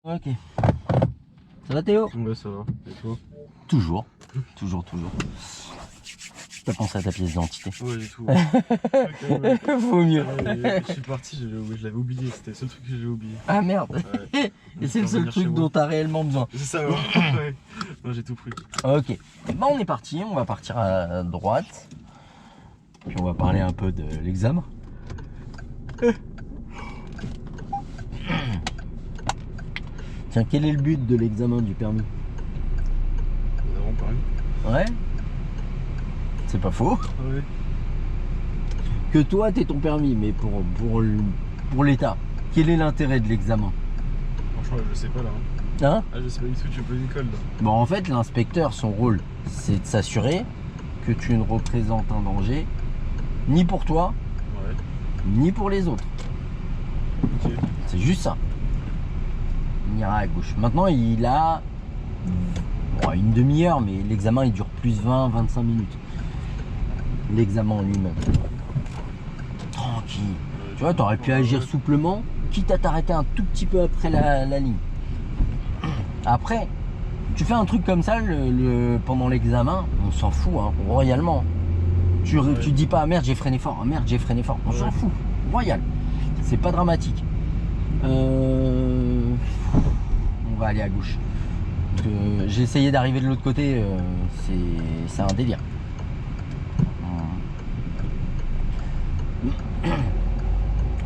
Ok. Ça va Théo? Ouais, ça va. Et toi? Toujours. Toujours. T'as pensé à ta pièce d'identité? Ouais, du tout. Vaut mieux. Je suis parti, je l'avais oublié. C'était le seul truc que j'ai oublié. Ah merde. Ouais. Et c'est le seul truc dont t'as réellement besoin. C'est ça, ouais. Ouais. Moi, j'ai tout pris. Ok. Bon, on est parti. On va partir à droite. Puis on va parler un peu de l'examen. Tiens, quel est le but de l'examen du permis? Nous avons parlé. Ouais. C'est pas faux. Ouais. Que toi t'aies ton permis, mais pour l'État, quel est l'intérêt de l'examen? Franchement, je sais pas là. Hein? Ah, je sais pas du tout, tu peux l'école là. Bon, en fait, l'inspecteur, son rôle, c'est de s'assurer que tu ne représentes un danger ni pour toi, Ouais. ni pour les autres. Ok. C'est juste ça. Il ira à gauche. Maintenant, il a une demi-heure, mais l'examen il dure plus 20-25 minutes. L'examen en lui-même. Tranquille. Tu vois, t'aurais pu agir souplement, quitte à t'arrêter un tout petit peu après la ligne. Après, tu fais un truc comme ça pendant l'examen, on s'en fout, hein, royalement. Tu dis pas, ah, merde, j'ai freiné fort, ah, merde, j'ai freiné fort. On s'en fout, royal. C'est pas dramatique. On va aller à gauche. J'ai essayé d'arriver de l'autre côté, c'est un délire.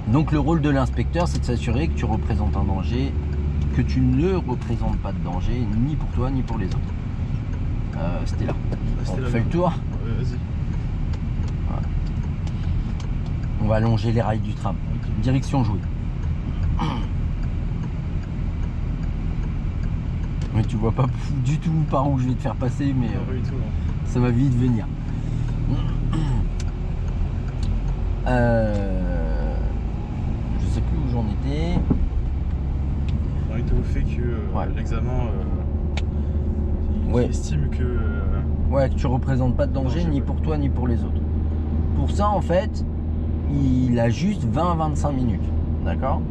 Donc le rôle de l'inspecteur, c'est de s'assurer que tu représentes un danger, que tu ne représentes pas de danger, ni pour toi, ni pour les autres. C'était là. On fait le tour. Ouais, vas-y. Voilà. On va allonger les rails du tram. Direction jouée. Mais tu vois pas du tout par où je vais te faire passer, mais Pas du tout, non. ça va vite venir. Je sais plus où j'en étais. On était au fait que l'examen, il estime que. Ouais, que tu représentes pas de danger ni pour toi ni pour les autres. Pour ça, en fait, il a juste 20-25 minutes. D'accord?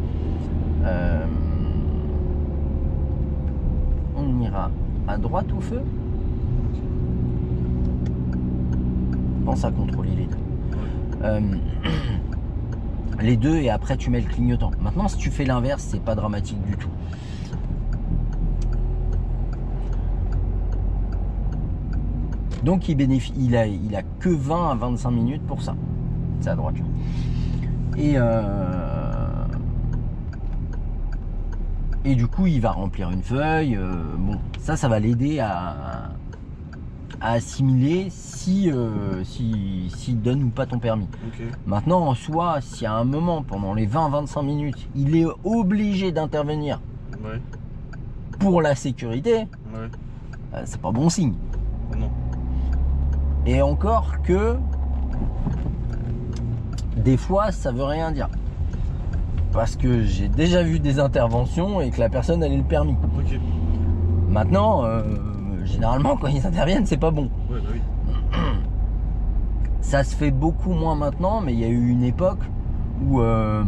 On ira à droite au feu. Pense à contrôler les deux. Les deux et après tu mets le clignotant. Maintenant, si tu fais l'inverse, c'est pas dramatique du tout. Donc il a que 20 à 25 minutes pour ça. C'est à droite là. Et du coup il va remplir une feuille. Bon, ça va l'aider à assimiler si donne ou pas ton permis. Okay. Maintenant en soi, si à un moment pendant les 20-25 minutes il est obligé d'intervenir pour la sécurité, c'est pas bon signe. Non. Et encore que des fois ça veut rien dire, parce que j'ai déjà vu des interventions et que la personne elle a le permis. Okay. Maintenant généralement quand ils interviennent c'est pas bon. Ouais, bah oui. Ça se fait beaucoup moins maintenant, mais il y a eu une époque où il y a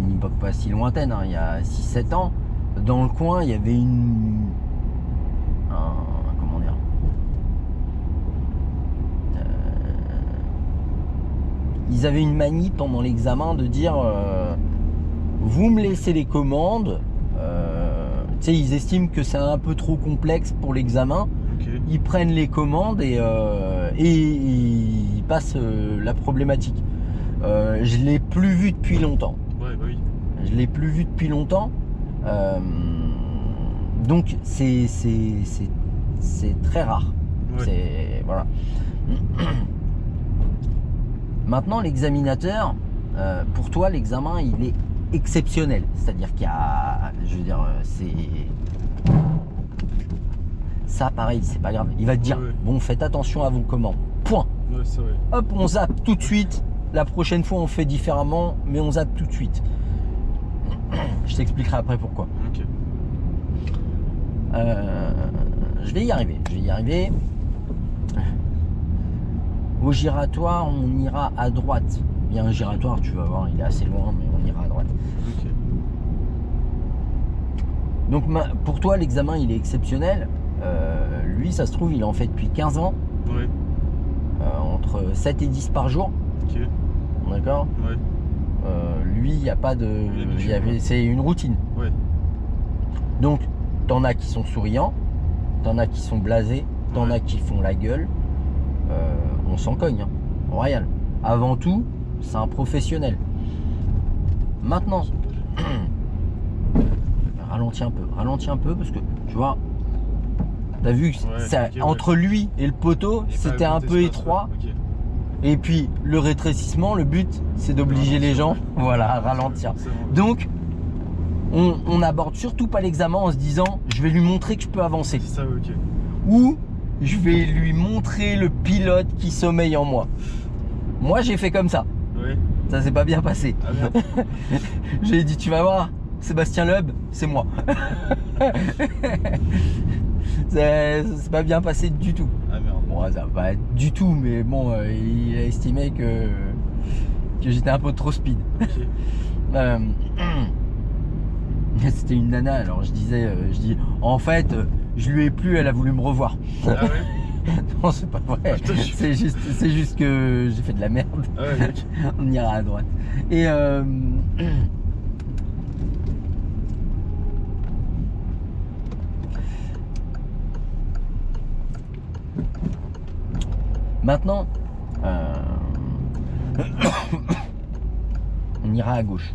une époque pas si lointaine, hein, il y a 6-7 ans, dans le coin il y avait comment dire, ils avaient une manie pendant l'examen de dire vous me laissez les commandes. Tu sais, ils estiment que c'est un peu trop complexe pour l'examen. Okay. Ils prennent les commandes et ils passent la problématique. Je l'ai plus vu depuis longtemps. Ouais, bah oui. Je l'ai plus vu depuis longtemps. Donc c'est très rare. Ouais. Voilà. Maintenant, l'examinateur, pour toi, l'examen, il est exceptionnel. C'est-à-dire qu'il y a, je veux dire, ça, pareil, c'est pas grave. Il va te dire, bon, faites attention à vos commandes. Point. Ouais, c'est vrai. Hop, on zappe tout de suite. La prochaine fois, on fait différemment, mais on zappe tout de suite. Je t'expliquerai après pourquoi. Ok. Je vais y arriver. Au giratoire, on ira à droite. Il y a un giratoire, tu vas voir, il est assez loin, mais on ira à droite. Ok. Donc pour toi, l'examen, il est exceptionnel. Lui, ça se trouve, il en fait depuis 15 ans. Ouais. Entre 7 et 10 par jour. Ok. D'accord. Ouais. Lui, il n'y a pas de... C'est une routine. Ouais. Donc, t'en as qui sont souriants, t'en as qui sont blasés, t'en as qui font la gueule. On s'en cogne, hein. Royal. Avant tout, c'est un professionnel. Maintenant, ralentis un peu parce que, tu vois, t'as vu que ça, entre lui et le poteau, c'était un peu étroit. Okay. Et puis, le rétrécissement, le but, c'est d'obliger les gens, voilà, à ralentir. Donc, on n'aborde surtout pas l'examen en se disant, je vais lui montrer que je peux avancer. C'est ça, ok. Ou, je vais lui montrer le pilote qui sommeille en moi. Moi, j'ai fait comme ça. Ouais. Ça s'est pas bien passé. Ah merde. J'ai dit, tu vas voir, Sébastien Loeb, c'est moi. C'est pas bien passé du tout. Ah merde. Bon, ça va pas être du tout, mais bon, il a estimé que j'étais un peu trop speed. Okay. C'était une nana, alors je dis, en fait, je lui ai plu, elle a voulu me revoir. Ah ouais. Non, c'est pas vrai. C'est juste que j'ai fait de la merde. Ah ouais, mec. On ira à droite. Et maintenant, on ira à gauche.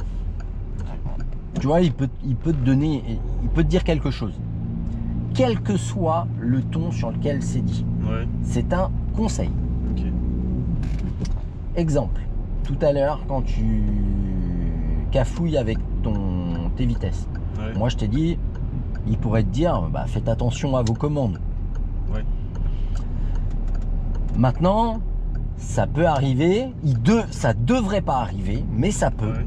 Tu vois, il peut te donner, il peut te dire quelque chose. Quel que soit le ton sur lequel c'est dit. Ouais. C'est un conseil. Ok. Exemple, tout à l'heure, quand tu cafouilles avec tes vitesses, Ouais. moi je t'ai dit, il pourrait te dire, bah, faites attention à vos commandes. Ouais. Maintenant, ça peut arriver, ça devrait pas arriver, mais ça peut, Ouais.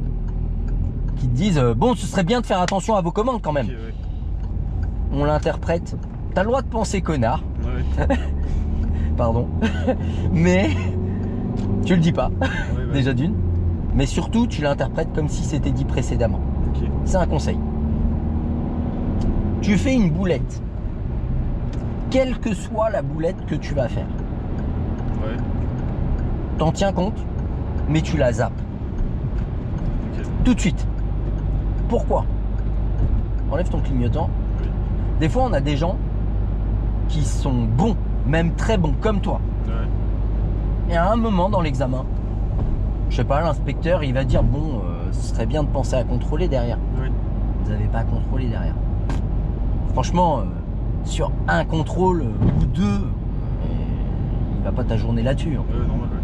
qu'ils te disent, bon, ce serait bien de faire attention à vos commandes quand même. Ok, ouais. On l'interprète. T'as le droit de penser connard, Ouais. pardon, mais tu le dis pas, Ouais, ouais. déjà d'une, mais surtout tu l'interprètes comme si c'était dit précédemment. Ok. C'est un conseil. Tu fais une boulette, quelle que soit la boulette que tu vas faire, Ouais. t'en tiens compte, mais tu la zappes Ok. tout de suite. Pourquoi? Enlève ton clignotant. Oui. Des fois, on a des gens qui sont bons, même très bons, comme toi. Ouais. Et à un moment dans l'examen, je sais pas, l'inspecteur, il va dire, bon, ce serait bien de penser à contrôler derrière. Oui. Vous n'avez pas contrôlé derrière. Franchement, sur un contrôle ou deux, il va pas ta journée là-dessus. Hein. Ouais, normal, ouais.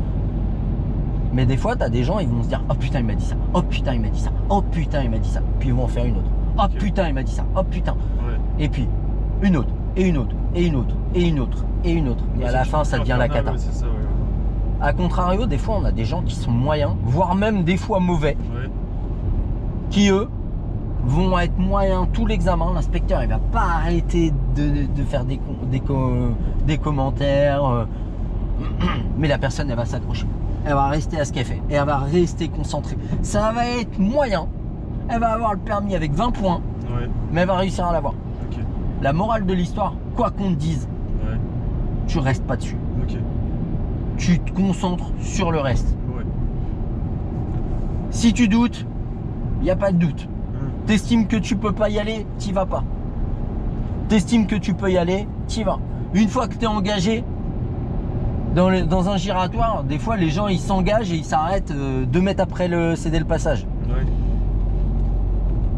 Mais des fois, tu as des gens, ils vont se dire, oh putain, il m'a dit ça. Oh putain, il m'a dit ça. Oh putain, il m'a dit ça. Puis ils vont en faire une autre. Oh Ok. putain, il m'a dit ça. Oh putain. Ouais. Et puis, une autre, et une autre, et une autre, et une autre, et une autre. Et à la fin, ça devient la cata. Ouais, c'est ça, ouais. A contrario, des fois, on a des gens qui sont moyens, voire même des fois mauvais, Ouais. qui eux vont être moyens tout l'examen. L'inspecteur, il va pas arrêter de faire des commentaires, mais la personne, elle va s'accrocher. Elle va rester à ce qu'elle fait et elle va rester concentrée. Ça va être moyen. Elle va avoir le permis avec 20 points, Ouais. mais elle va réussir à l'avoir. Ok. La morale de l'histoire, quoi qu'on te dise, Ouais. tu restes pas dessus. Ok. Tu te concentres sur le reste. Ouais. Si tu doutes, il n'y a pas de doute. Hum. T'estimes que tu peux pas y aller, t'y vas pas. T'estimes que tu peux y aller, t'y vas. Une fois que tu es engagé dans un giratoire, des fois les gens ils s'engagent et ils s'arrêtent 2 mètres après céder le passage. Ouais.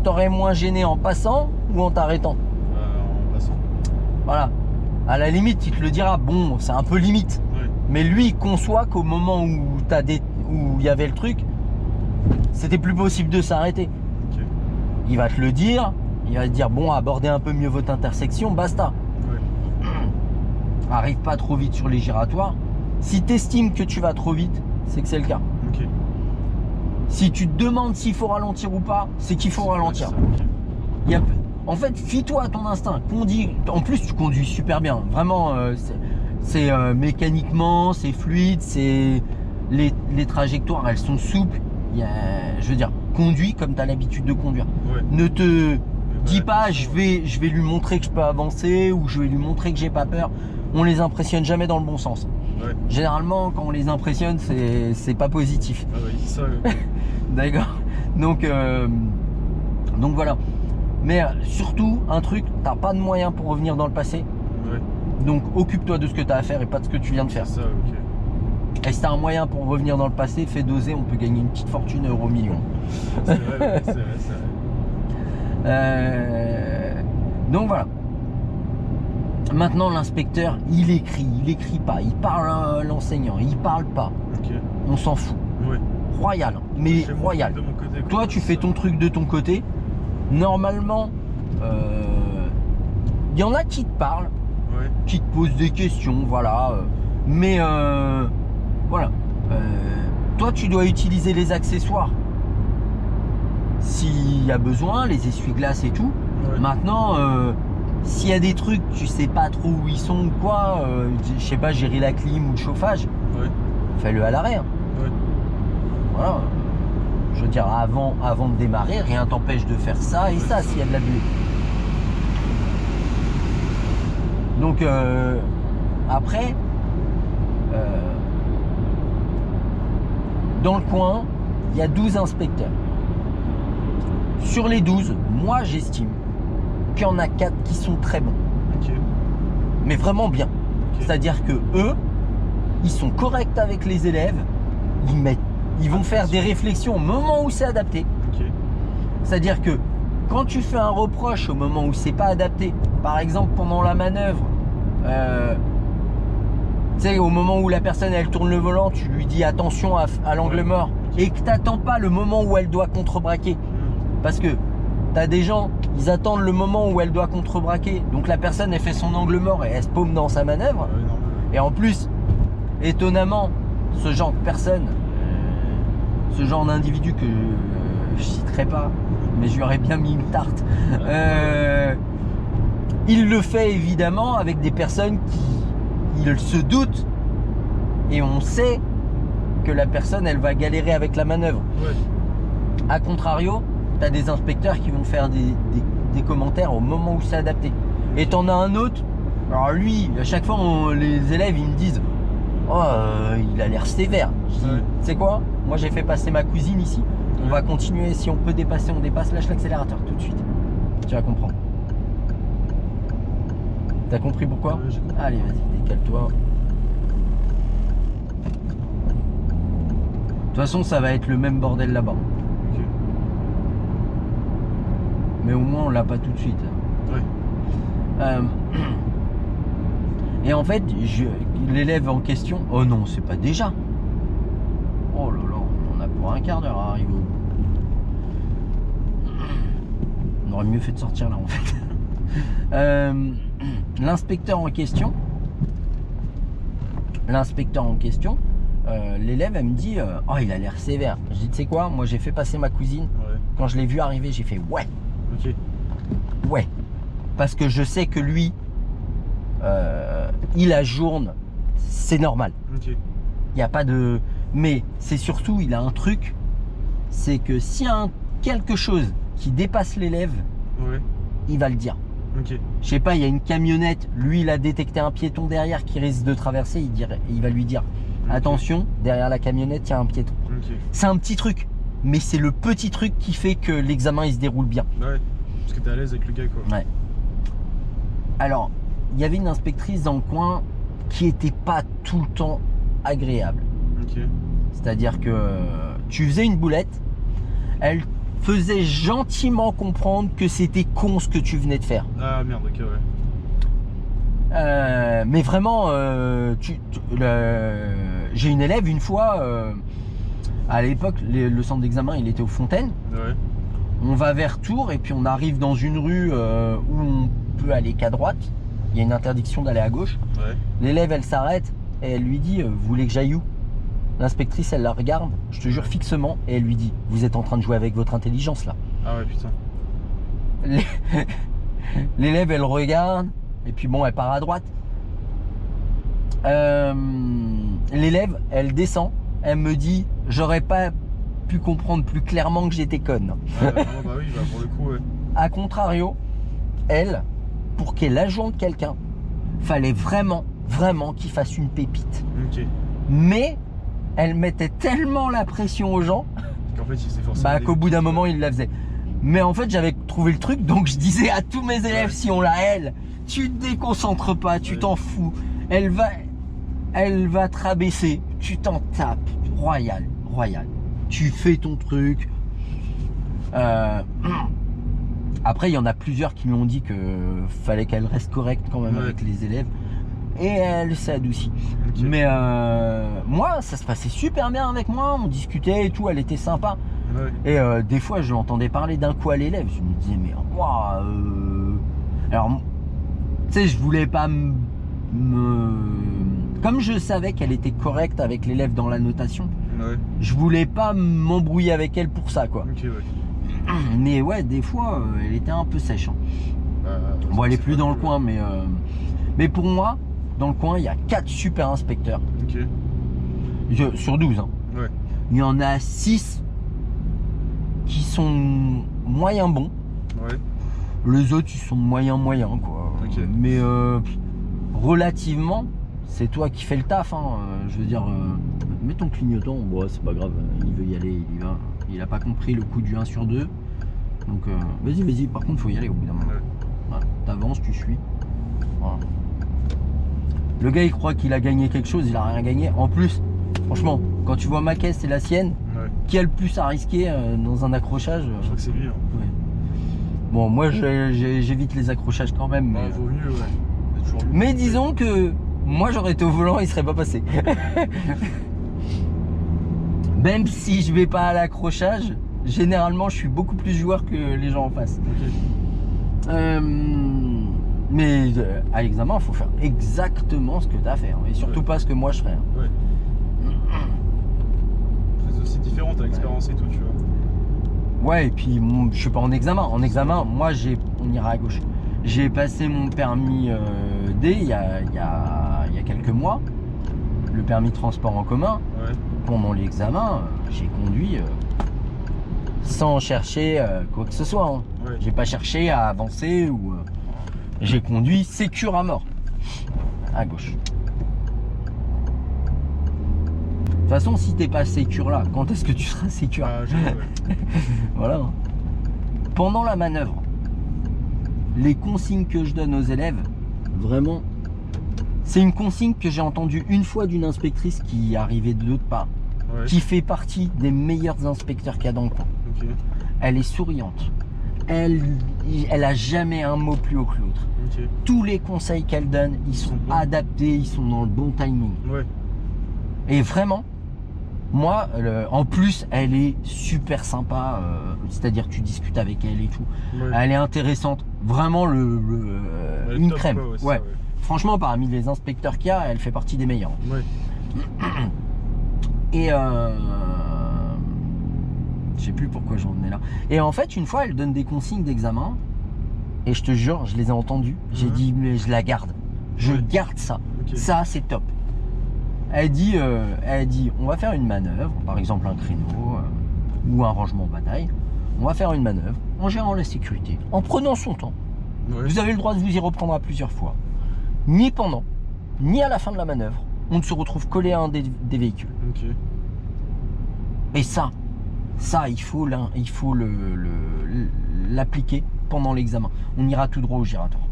T'aurais moins gêné en passant ou en t'arrêtant? En passant. Voilà. À la limite, il te le dira, bon, c'est un peu limite. Ouais. Mais lui, il conçoit qu'au moment où il y avait le truc, c'était plus possible de s'arrêter. Ok. Il va te le dire, il va te dire, bon, abordez un peu mieux votre intersection, basta. Ouais. Arrive pas trop vite sur les giratoires. Si tu estimes que tu vas trop vite, c'est que c'est le cas. Ok. Si tu te demandes s'il faut ralentir ou pas, c'est qu'il faut ralentir. C'est ça, ok. Il y a- En fait, fie-toi à ton instinct. Conduis. En plus, tu conduis super bien. Vraiment, c'est mécaniquement, c'est fluide, les trajectoires, elles sont souples. Je veux dire, conduis comme tu as l'habitude de conduire. Ouais. Ne te Dis pas je vais lui montrer que je peux avancer ou je vais lui montrer que j'ai pas peur. On les impressionne jamais dans le bon sens. Ouais. Généralement, quand on les impressionne, c'est pas positif. Ah oui, ça. Ouais. D'accord. Donc voilà. Mais surtout, un truc, t'as pas de moyens pour revenir dans le passé. Ouais. Donc occupe-toi de ce que tu as à faire et pas de ce que tu viens de faire. Ça, ok. Et si tu as un moyen pour revenir dans le passé, fais doser, on peut gagner une petite fortune euro-million. C'est vrai, c'est vrai, c'est vrai. Donc voilà. Maintenant l'inspecteur, il écrit pas, il parle à l'enseignant, il parle pas. Ok. On s'en fout. Ouais. Royal, mais Je fais mon royal. truc de mon côté, quoi. Toi tu fais ton truc de ton côté. Normalement, il y en a qui te parlent, Ouais. qui te posent des questions, voilà. Mais voilà. Toi, tu dois utiliser les accessoires s'il y a besoin, les essuie-glaces et tout. Ouais. Maintenant, s'il y a des trucs, tu sais pas trop où ils sont ou quoi, je sais pas, gérer la clim ou le chauffage, Ouais. fais-le à l'arrêt. Hein. Ouais. Voilà. Je veux dire, avant de démarrer, rien t'empêche de faire ça et Ouais. ça s'il y a de la buée. Donc après, dans le coin, il y a 12 inspecteurs. Sur les 12, moi j'estime qu'il y en a 4 qui sont très bons. Ok. Mais vraiment bien. Ok. C'est-à-dire que eux, ils sont corrects avec les élèves, ils vont faire des réflexions au moment où c'est adapté. Ok. C'est-à-dire que quand tu fais un reproche au moment où c'est pas adapté, par exemple pendant la manœuvre, tu sais, au moment où la personne elle tourne le volant, tu lui dis attention à l'angle mort et que tu n'attends pas le moment où elle doit contrebraquer. Parce que tu as des gens, ils attendent le moment où elle doit contrebraquer. Donc la personne elle fait son angle mort et elle se paume dans sa manœuvre. Ouais, normal. Et en plus, étonnamment, ce genre de personne, ce genre d'individu que je citerai pas, mais je lui aurais bien mis une tarte, il le fait évidemment avec des personnes qui il se doutent et on sait que la personne elle va galérer avec la manœuvre. Ouais. A contrario, tu as des inspecteurs qui vont faire des commentaires au moment où c'est adapté. Et tu en as un autre, alors lui, à chaque fois les élèves ils me disent oh il a l'air sévère. Je dis, Ouais. tu sais quoi, moi j'ai fait passer ma cousine ici, on Ouais. va continuer, si on peut dépasser on dépasse, lâche l'accélérateur tout de suite. Tu vas comprendre. T'as compris pourquoi? Ouais, j'ai compris. Allez, vas-y, décale-toi. De toute façon, ça va être le même bordel là-bas. Ok. Mais au moins, on l'a pas tout de suite. Ouais. Et en fait, l'élève en question... Oh non, c'est pas déjà. Oh là là, on a pour un quart d'heure à arriver au bout. On aurait mieux fait de sortir là, en fait. L'inspecteur en question, l'élève elle me dit oh il a l'air sévère. Je dis tu sais quoi, moi j'ai fait passer ma cousine, Ouais. quand je l'ai vu arriver j'ai fait ouais, Ok. parce que je sais que lui il ajourne, c'est normal, Ok. il n'y a pas de, mais c'est surtout il a un truc, c'est que s'il y a quelque chose qui dépasse l'élève, Ouais. il va le dire. Ok. Je sais pas, il y a une camionnette, lui il a détecté un piéton derrière qui risque de traverser, il va lui dire Ok. attention, derrière la camionnette il y a un piéton. Ok. C'est un petit truc, mais c'est le petit truc qui fait que l'examen il se déroule bien. Ouais. Parce que t'es à l'aise avec le gars, quoi. Ouais. Alors, il y avait une inspectrice dans le coin qui était pas tout le temps agréable. Ok. C'est-à-dire que tu faisais une boulette, elle faisait gentiment comprendre que c'était con ce que tu venais de faire. Ah merde, ok, ouais. Mais vraiment, j'ai une élève une fois, à l'époque, le centre d'examen il était aux Fontaines. Ouais. On va vers Tours et puis on arrive dans une rue où on peut aller qu'à droite. Il y a une interdiction d'aller à gauche. Ouais. L'élève elle s'arrête et elle lui dit vous voulez que j'aille où? L'inspectrice elle la regarde, je te jure fixement, et elle lui dit vous êtes en train de jouer avec votre intelligence là. Ah ouais, putain. L'élève elle regarde et puis bon elle part à droite. L'élève elle descend, elle me dit j'aurais pas pu comprendre plus clairement que j'étais conne. Ah, non, bah oui, bah pour le coup, ouais. À contrario, elle, pour qu'elle ajoute quelqu'un, fallait vraiment qu'il fasse une pépite. Ok. Mais elle mettait tellement la pression aux gens Qu'en fait, il faisait forcément. qu'au bout d'un moment, il la faisait. Mais en fait, j'avais trouvé le truc, donc je disais à tous mes élèves, Ouais. si on l'a elle, tu te déconcentres pas, tu t'en fous. Elle va te rabaisser, tu t'en tapes. Royal. Tu fais ton truc. Après, il y en a plusieurs qui m'ont dit que fallait qu'elle reste correcte quand même avec les élèves. Et elle s'est adoucie. Ok. Mais moi, ça se passait super bien avec moi. On discutait et tout, elle était sympa. Ouais. Et des fois, je l'entendais parler d'un coup à l'élève. Je me disais, mais waouh. Alors, tu sais, je voulais pas comme je savais qu'elle était correcte avec l'élève dans la notation, Ouais. je voulais pas m'embrouiller avec elle pour ça, quoi. Ok, ouais. Mais ouais, des fois, elle était un peu sèche. Hein. Bon, elle est plus dans le coin, mais pour moi, dans le coin, il y a 4 super inspecteurs. Ok. Sur 12. Hein. Ouais. Il y en a 6 qui sont moyens bons. Ouais. Les autres, ils sont moyens, quoi. Ok. Mais relativement, c'est toi qui fais le taf. Hein. Je veux dire, mets ton clignotant. Bon, c'est pas grave. Il veut y aller, il y va. Il a pas compris le coup du 1 sur 2. Donc, vas-y. Par contre, faut y aller au bout d'un moment. Ouais. Voilà. T'avances, tu suis. Voilà. Le gars, il croit qu'il a gagné quelque chose. Il a rien gagné. En plus, franchement, quand tu vois ma caisse et la sienne, Ouais. qui a le plus à risquer dans un accrochage Je crois que c'est lui. Hein. ouais. Bon, moi j'évite les accrochages quand même. Bah, vaut mieux, ouais. C'est toujours lui. Mais disons que moi j'aurais été au volant, il serait pas passé. Même si je vais pas à l'accrochage, généralement je suis beaucoup plus joueur que les gens en face. Ok. Mais à l'examen, il faut faire exactement ce que tu as à faire. Et surtout Ouais. pas ce que moi je ferais. Ouais. C'est aussi différent, t'as l'expérience et tout, tu vois. Ouais, et puis je suis pas en examen. En examen, moi on ira à gauche. J'ai passé mon permis D il y a quelques mois, le permis de transport en commun. Ouais. Pendant l'examen, j'ai conduit sans chercher quoi que ce soit. Hein. Ouais. J'ai pas cherché à avancer ou j'ai conduit sécure à mort à gauche. De toute façon, si t'es pas sécure là, quand est-ce que tu seras sécure? Ah, je vois, ouais. Voilà. Pendant la manœuvre, les consignes que je donne aux élèves, vraiment, c'est une consigne que j'ai entendue une fois d'une inspectrice qui arrivait de l'autre part, Ouais. qui fait partie des meilleurs inspecteurs qu'il y a dans le coin. Ok. Elle est souriante. Elle a jamais un mot plus haut que l'autre. Ok. Tous les conseils qu'elle donne, ils sont bons. adaptés, ils sont dans le bon timing. Ouais. Et vraiment, moi, en plus, elle est super sympa. C'est-à-dire que tu discutes avec elle et tout. Ouais. Elle est intéressante. Vraiment, Elle est une top, crème. quoi, c'est Ouais. ça, Franchement, parmi les inspecteurs qu'il y a, elle fait partie des meilleurs. Ouais. Et je sais plus pourquoi j'en venais là. Et en fait, une fois, elle donne des consignes d'examen. Et je te jure, je les ai entendues. J'ai dit, mais je la garde. Je Ouais. garde ça. Ok. Ça, c'est top. Elle dit, on va faire une manœuvre, par exemple un créneau ou un rangement bataille. On va faire une manœuvre en gérant la sécurité, en prenant son temps. Ouais. Vous avez le droit de vous y reprendre à plusieurs fois. Ni pendant, ni à la fin de la manœuvre, on ne se retrouve collé à un des véhicules. Ok. Et ça, il faut l'appliquer pendant l'examen. On ira tout droit au giratoire.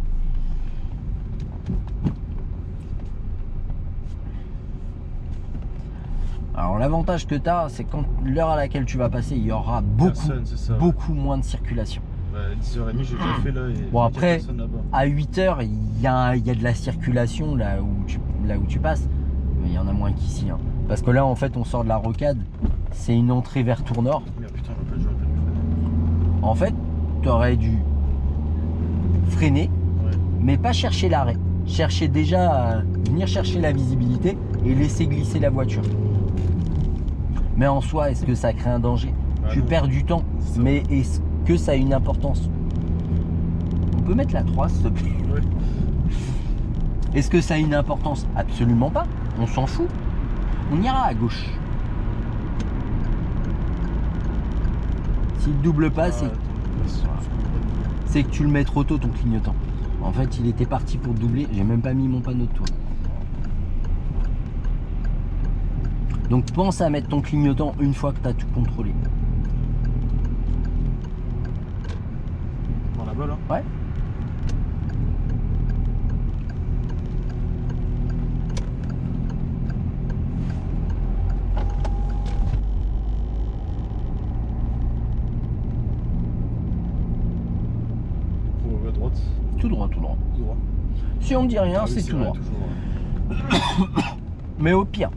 Alors l'avantage que tu as, c'est quand l'heure à laquelle tu vas passer, il y aura Personne, c'est ça, ouais. beaucoup moins de circulation. Bah, 10h30, j'ai déjà fait là. Et Bon, il y a après, personne là-bas. À 8h, il y a de la circulation là où tu passes, mais il y en a moins qu'ici. Hein. Parce que là, en fait, on sort de la rocade, c'est une entrée vers Tournord. Merde, putain, j'aurais pas dû freiner. En fait, tu aurais dû freiner, Ouais. mais pas chercher l'arrêt. Chercher déjà à venir chercher la visibilité et laisser glisser la voiture. Mais en soi, est-ce que ça crée un danger? Ah Tu non. perds du temps, C'est ça. mais est-ce que ça a une importance? On peut mettre la 3, s'il te plaît. Ouais. Est-ce que ça a une importance? Absolument pas. On s'en fout. On ira à gauche. Si le double passe, Ah, attends, c'est que tu le mets trop tôt ton clignotant. En fait, il était parti pour doubler. J'ai même pas mis mon panneau de toit. Donc pense à mettre ton clignotant une fois que tu as tout contrôlé. Dans là-bas, là? Ouais. À droite. Tout droit, tout droit. Tout droit. Si on me dit rien, Ah oui, c'est tout vrai, droit. toujours, ouais. Mais au pire,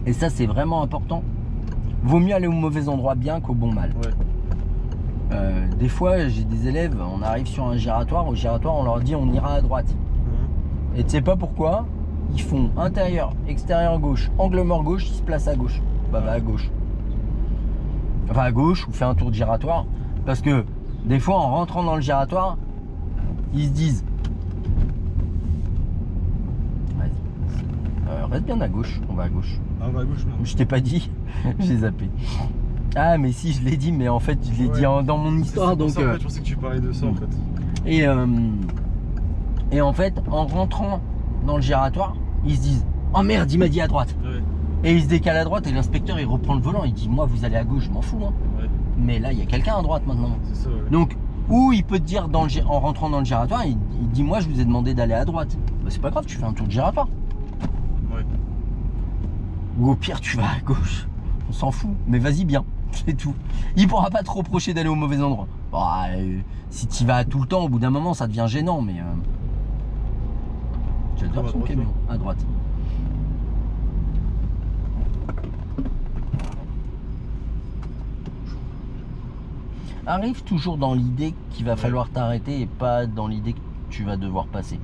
et ça c'est vraiment important, vaut mieux aller au mauvais endroit bien qu'au bon mal. Ouais. Des fois, j'ai des élèves, on arrive sur un giratoire, au giratoire on leur dit on ira à droite. Et tu sais pas pourquoi, ils font intérieur, extérieur gauche, angle mort gauche, ils se placent à gauche. Bah va à gauche. Enfin à gauche ou fais un tour de giratoire. Parce que des fois en rentrant dans le giratoire, ils se disent vas-y, reste bien à gauche, on va à gauche. Ah, on va à gauche, non? Je t'ai pas dit, j'ai zappé. Ah mais si je l'ai dit, mais en fait je l'ai dit dans mon histoire. Donc ça, en fait, je pensais que tu parlais de ça en fait. Et en fait en rentrant dans le giratoire, ils se disent oh merde, il m'a dit à droite. Ouais. Et il se décale à droite et l'inspecteur il reprend le volant, il dit moi vous allez à gauche, je m'en fous hein. Ouais. Mais là il y a quelqu'un à droite maintenant. C'est ça, ouais. Donc ou il peut te dire en rentrant dans le giratoire, il dit moi je vous ai demandé d'aller à droite. Bah, c'est pas grave, tu fais un tour de giratoire. Ouais. Ou au pire tu vas à gauche. On s'en fout, mais vas-y bien, c'est tout. Il pourra pas te reprocher d'aller au mauvais endroit. Bah, si tu y vas tout le temps, au bout d'un moment ça devient gênant, mais j'adore son camion. À droite. Arrive toujours dans l'idée qu'il va falloir t'arrêter et pas dans l'idée que tu vas devoir passer.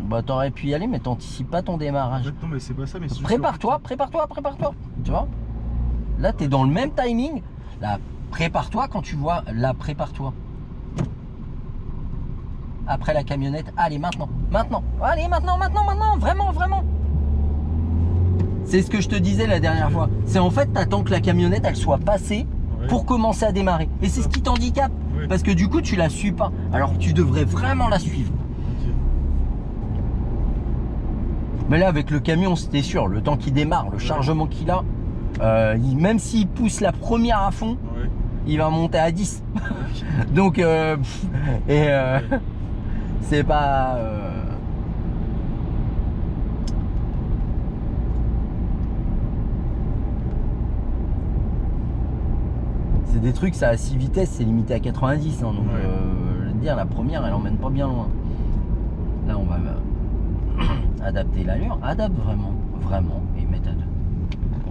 Bah t'aurais pu y aller mais t'anticipes pas ton démarrage. Non mais c'est pas ça, mais c'est Prépare-toi. Tu vois? Là t'es dans le même timing. Là, prépare-toi quand tu vois. Là, prépare-toi. Après la camionnette, allez maintenant. Allez maintenant, vraiment. C'est ce que je te disais la dernière fois. C'est en fait t'attends que la camionnette elle soit passée pour commencer à démarrer. Et c'est ce qui t'handicape. Parce que du coup tu la suis pas. Alors que tu devrais vraiment la suivre. Mais là avec le camion c'était sûr, le temps qu'il démarre, le chargement qu'il a, même s'il pousse la première à fond, il va monter à 10. Donc c'est pas c'est des trucs, ça à 6 vitesses, c'est limité à 90 hein, donc je veux te dire la première elle emmène pas bien loin. Là on va adapter l'allure, adapte vraiment et mettre à 2.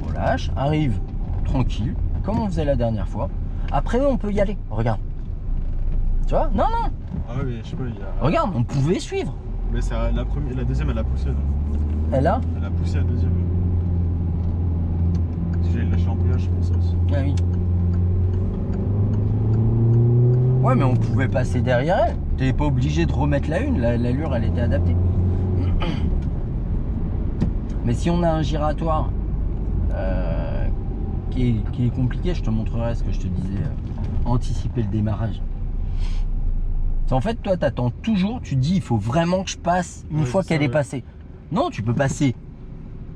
Relâche, arrive tranquille, comme on faisait la dernière fois. Après on peut y aller, regarde. Tu vois? Non. Ah ouais, je sais pas, il y a... Regarde, on pouvait suivre. Mais c'est la première, la deuxième elle a poussé. Là. Elle a? Elle a poussé la deuxième. Si j'allais lâcher l'embouillage, je pense ça aussi. Ah oui. Ouais mais on pouvait passer derrière elle. T'es pas obligé de remettre la une, l'allure elle était adaptée. Mais si on a un giratoire qui est compliqué, je te montrerai ce que je te disais, anticiper le démarrage. En fait, toi, tu attends toujours, tu te dis, il faut vraiment que je passe une fois qu'elle est passée. Non, tu peux passer,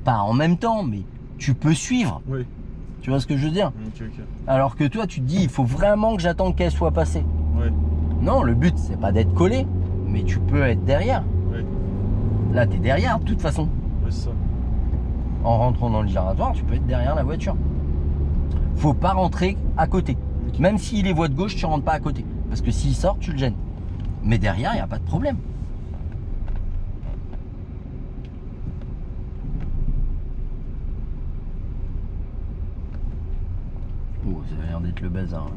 pas en même temps, mais tu peux suivre. Oui. Tu vois ce que je veux dire? Ok. Alors que toi, tu te dis, il faut vraiment que j'attende qu'elle soit passée. Ouais. Non, le but, c'est pas d'être collé, mais tu peux être derrière. Ouais. Là, tu es derrière, de toute façon. Ouais, c'est ça. En rentrant dans le giratoire, tu peux être derrière la voiture. Faut pas rentrer à côté. Okay. Même s'il est voie de gauche, tu rentres pas à côté. Parce que s'il sort, tu le gênes. Mais derrière, il n'y a pas de problème. Oh, ça a l'air d'être le bazar.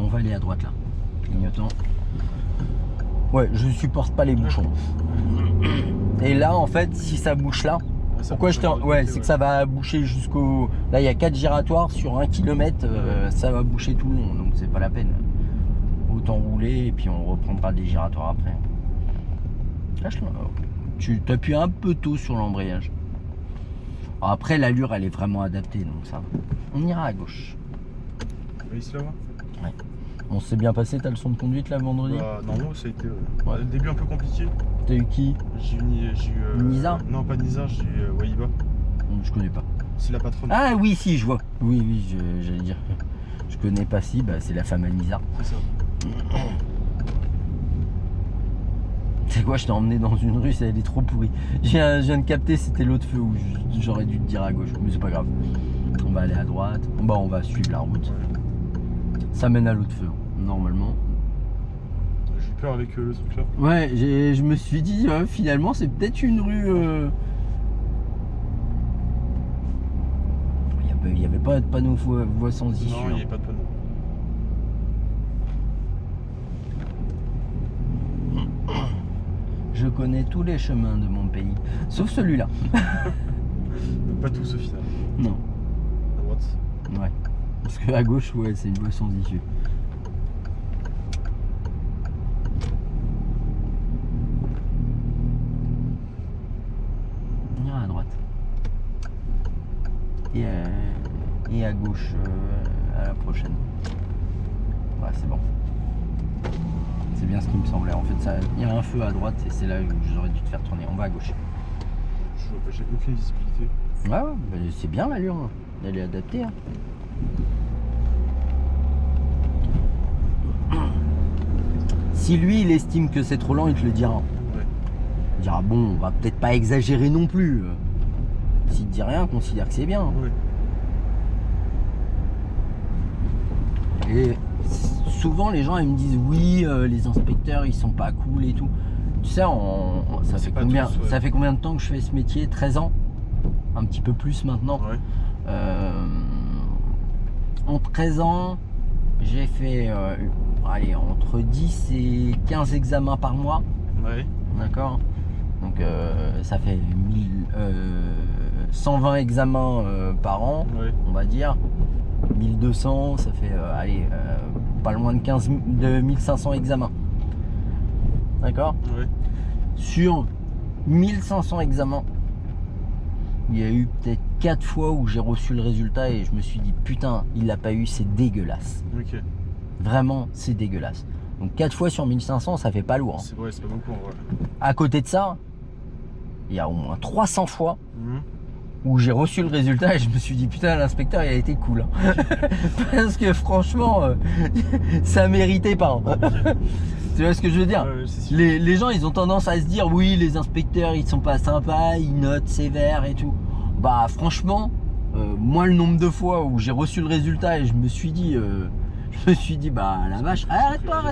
On va aller à droite là. Clignotant. Ouais, je supporte pas les bouchons. Et là, en fait, si ça bouche là, Pourquoi je t'ai... Ouais, c'est que ça va boucher jusqu'au... Là, il y a 4 giratoires sur 1 km, ça va boucher tout le long, donc c'est pas la peine. Autant rouler et puis on reprendra des giratoires après. Lâche-le. Tu t'appuies un peu tôt sur l'embrayage. Après, l'allure, elle est vraiment adaptée, donc ça va. On ira à gauche. Ici là-bas. Ouais. On s'est bien passé ta leçon de conduite là vendredi? Non, ça a été le début un peu compliqué. T'as eu qui? J'ai eu Nisa? Non, pas Nisa, j'ai eu Wahiba. Je connais pas. C'est la patronne. Ah oui, si, je vois. Oui, j'allais dire. Je connais pas si, bah c'est la femme à Nisa. C'est ça. C'est quoi, je t'ai emmené dans une rue, elle est trop pourrie. Je viens de capter, c'était l'autre feu où j'aurais dû te dire à gauche, mais c'est pas grave. On va aller à droite. Bah on va suivre la route. Ouais. Ça mène à l'autre feu, normalement. J'ai eu peur avec le truc là. Ouais, je me suis dit, finalement, c'est peut-être une rue. Il n'y avait pas de panneau voie sans issue. Non, il n'y avait pas de panneau. Je connais tous les chemins de mon pays, sauf celui-là. Pas tous au final. Non. À droite. Ouais. Parce que à gauche, ouais, c'est une voie sans issue. On ira à droite. Et à gauche à la prochaine. Ouais, c'est bon. C'est bien ce qui me semblait. En fait, il y a un feu à droite et c'est là où j'aurais dû te faire tourner. On va à gauche. J'ai aucune visibilité. Ouais, bah, c'est bien l'allure. Hein. Elle est adaptée. Hein. Si lui, il estime que c'est trop lent, il te le dira. Ouais. Il dira, bon, on va peut-être pas exagérer non plus. S'il te dit rien, considère que c'est bien. Ouais. Et souvent, les gens ils me disent, oui, les inspecteurs, ils sont pas cool et tout. Tu sais, ça fait combien, tous, ouais. ça fait combien de temps que je fais ce métier? 13 ans? Un petit peu plus maintenant. Ouais. En 13 ans, j'ai fait allez, entre 10 et 15 examens par mois. Ouais. D'accord. Donc ça fait 120 examens par an, Ouais. on va dire. 1200, ça fait allez, pas loin de 1500 examens. D'accord. Ouais. Sur 1500 examens, il y a eu peut-être 4 fois où j'ai reçu le résultat et je me suis dit putain, il l'a pas eu, c'est dégueulasse. Ok. Vraiment, c'est dégueulasse. Donc 4 fois sur 1500, ça fait pas lourd. Hein. C'est pas beaucoup en vrai. À côté de ça, il y a au moins 300 fois Mhm. où j'ai reçu le résultat et je me suis dit putain, l'inspecteur il a été cool. Hein. Parce que franchement, ça méritait pas. Hein. Tu vois ce que je veux dire? Ouais, c'est sûr. Les gens ils ont tendance à se dire oui, les inspecteurs ils sont pas sympas, ils notent sévère et tout. Bah franchement, moi le nombre de fois où j'ai reçu le résultat et je me suis dit bah la vache, arrête-toi.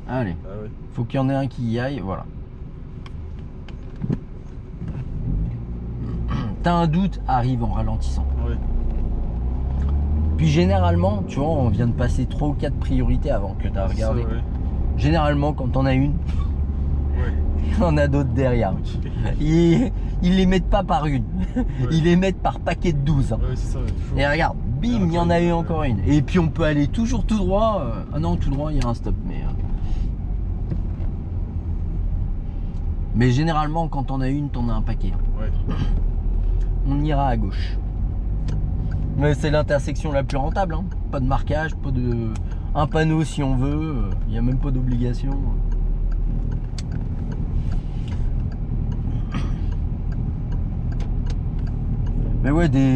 Allez, Ah ouais. faut qu'il y en ait un qui y aille, voilà. T'as un doute, arrive en ralentissant. Ouais. Puis généralement, tu vois, on vient de passer 3 ou 4 priorités avant que tu as regardé. Ça, ouais. Généralement, quand t'en as une, Ouais. il y en a d'autres derrière. Ok. Ils les mettent pas par une, Ouais. ils les mettent par paquet de 12. Hein. Ouais, c'est ça. Toujours. Et regarde, bim, il y en a eu encore une. Et puis on peut aller toujours tout droit. Ah non, tout droit, il y a un stop. Mais généralement, quand t'en as une, t'en as un paquet. Ouais. On ira à gauche. Mais c'est l'intersection la plus rentable. Hein. Pas de marquage, pas de... un panneau si on veut. Il n'y a même pas d'obligation. Mais ouais, des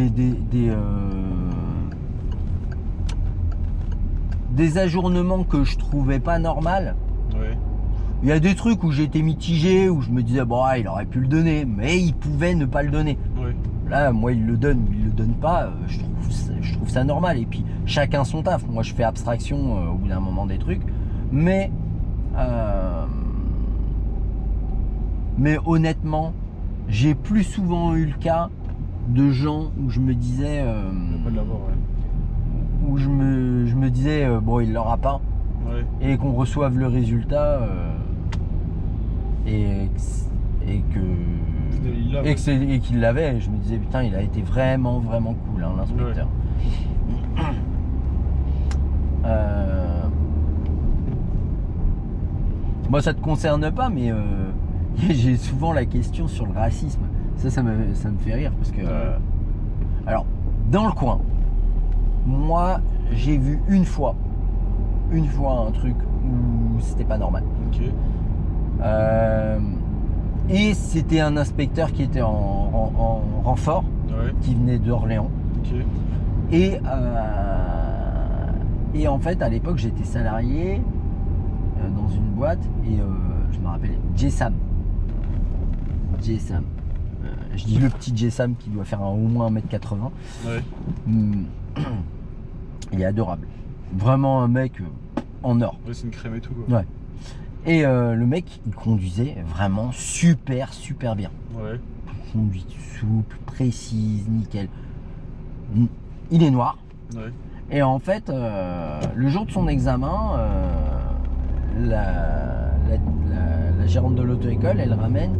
ajournements que je trouvais pas normal. Ouais. Il y a des trucs où j'étais mitigé, où je me disais bon, il aurait pu le donner, mais il pouvait ne pas le donner. Ouais. Là, moi, il le donne ou il le donne pas, je trouve ça normal. Et puis, chacun son taf. Moi, je fais abstraction au bout d'un moment des trucs. Mais honnêtement, j'ai plus souvent eu le cas de gens où je me disais... Pas de l'avoir, ouais. où je me disais, bon, il l'aura pas. Ouais. Et qu'on reçoive le résultat. Et et que et qu'il l'avait, et je me disais putain, il a été vraiment cool, hein, l'inspecteur. Ouais. Moi ça te concerne pas, mais j'ai souvent la question sur le racisme. Ça me fait rire parce que alors dans le coin, moi j'ai vu une fois un truc où c'était pas normal. Ok. Et c'était un inspecteur qui était en renfort, qui venait d'Orléans. Ok. Et en fait, à l'époque, j'étais salarié dans une boîte et je me rappelle, Jessam. Je dis le petit Jessam qui doit faire au moins 1m80. Ouais. Il est adorable. Vraiment un mec en or. Ouais, c'est une crème et tout, quoi. Ouais. Et le mec, il conduisait vraiment super bien. Ouais. Conduite souple, précise, nickel. Il est noir. Ouais. Et en fait, le jour de son examen, la gérante de l'auto-école, elle ramène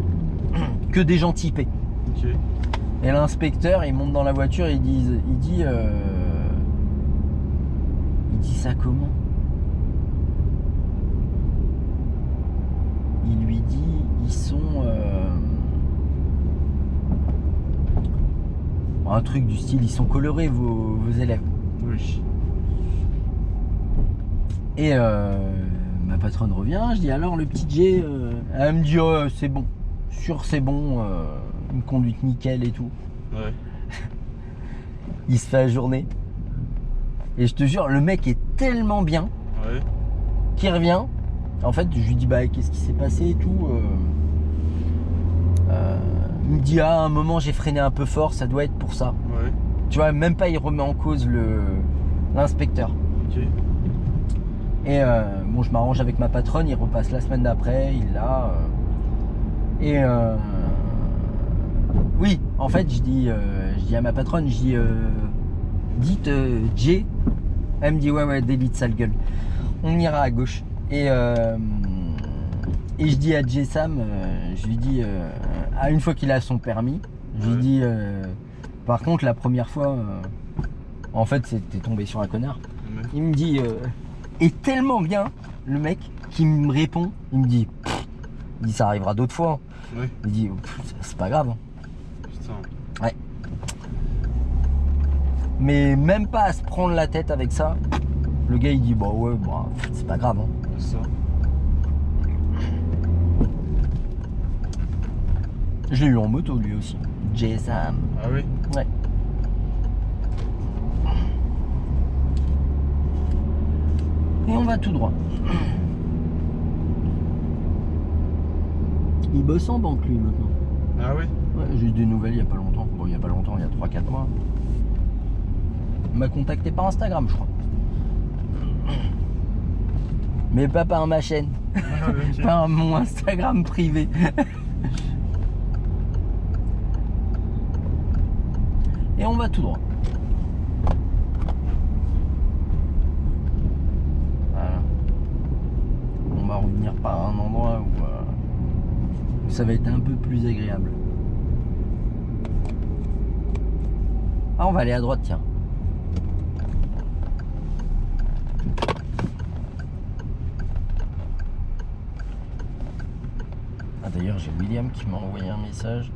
que des gens typés. Ok. Et l'inspecteur, il monte dans la voiture et il dit ça comment? Il lui dit, ils sont un truc du style, ils sont colorés vos élèves. Oui. Et ma patronne revient, je dis alors le petit J, elle me dit c'est bon, sûr c'est bon, une conduite nickel et tout. Ouais. Il se fait ajourner. Et je te jure, le mec est tellement bien qu'il revient. En fait, je lui dis bah qu'est-ce qui s'est passé et tout. Il me dit à un moment j'ai freiné un peu fort, ça doit être pour ça. Ouais. Tu vois, même pas il remet en cause l'inspecteur. Ok. Et bon, je m'arrange avec ma patronne, il repasse la semaine d'après, il l'a. Oui, en fait, je dis à ma patronne, je dis dites J. Elle me dit ouais, délite sale gueule. On ira à gauche. Et je dis à J Sam, je lui dis une fois qu'il a son permis, je lui dis par contre la première fois, en fait c'était tombé sur un connard. Ouais. Il me dit est tellement bien le mec qui me répond, il me dit ça arrivera d'autres fois. Ouais. Il dit c'est pas grave. Putain. Ouais. Mais même pas à se prendre la tête avec ça. Le gars il dit bah ouais bah c'est pas grave. Hein. C'est ça. Je l'ai eu en moto lui aussi. Jessam. Ah oui. Ouais. Et on va tout droit. Il bosse en banque lui maintenant. Ah oui. Ouais, j'ai eu des nouvelles il y a pas longtemps. Bon, il y a pas longtemps, il y a 3-4 mois. Il m'a contacté par Instagram, je crois. Mais pas par ma chaîne. Ah, okay. Par mon Instagram privé. Et on va tout droit. Voilà. On va revenir par un endroit où ça va être un peu plus agréable. Ah, on va aller à droite, tiens. Ah, d'ailleurs, j'ai William qui m'a envoyé un message.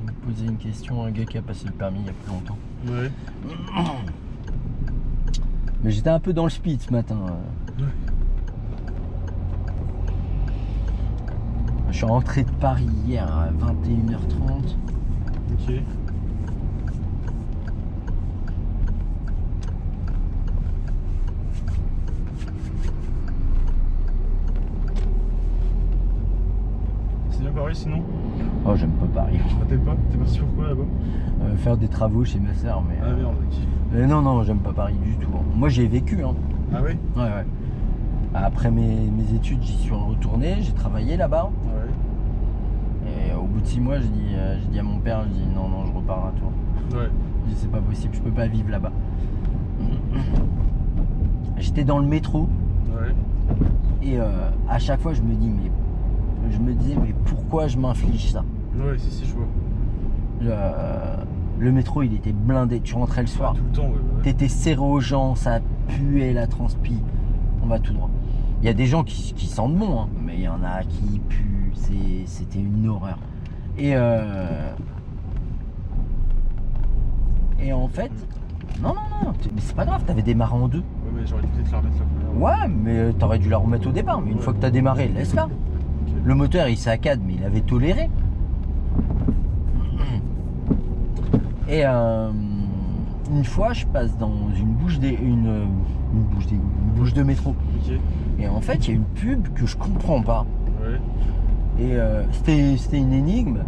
Il me posait une question, un gars qui a passé le permis il y a plus longtemps. Ouais. Mais j'étais un peu dans le speed ce matin. Ouais. Je suis rentré de Paris hier à 21h30. Ok. C'est bien Paris sinon? Oh, j'aime pas Paris. Ah, t'aimes pas? T'es parti pourquoi là-bas? Faire des travaux chez ma soeur, mais... Ah merde, ok. non, j'aime pas Paris du tout. Moi, j'ai vécu. Hein. Ah oui? Ouais. Après mes études, j'y suis retourné, j'ai travaillé là-bas. Ouais. Et au bout de 6 mois, j'ai dit à mon père, je dis non, je repars à Tours. Ouais. Je dis c'est pas possible, je peux pas vivre là-bas. J'étais dans le métro Ouais. et à chaque fois, je me dis mais je me disais, mais pourquoi je m'inflige ça? Ouais, si, je vois. Le métro, il était blindé. Tu rentrais le soir, Tout le temps, ouais. t'étais serré aux gens, ça puait la transpi. On va tout droit. Il y a des gens qui sentent bon, hein, mais il y en a qui puent. C'était une horreur. Et en fait, non, mais c'est pas grave, t'avais démarré en 2. Ouais, mais j'aurais dû peut-être la remettre la première. Ouais, mais t'aurais dû la remettre au départ. Mais une fois que t'as démarré, laisse-la. Ok. Le moteur, il saccade, mais il avait toléré. Et une fois, je passe dans une bouche de métro. Ok. Et en fait, il y a une pub que je comprends pas. Ouais. Et c'était une énigme.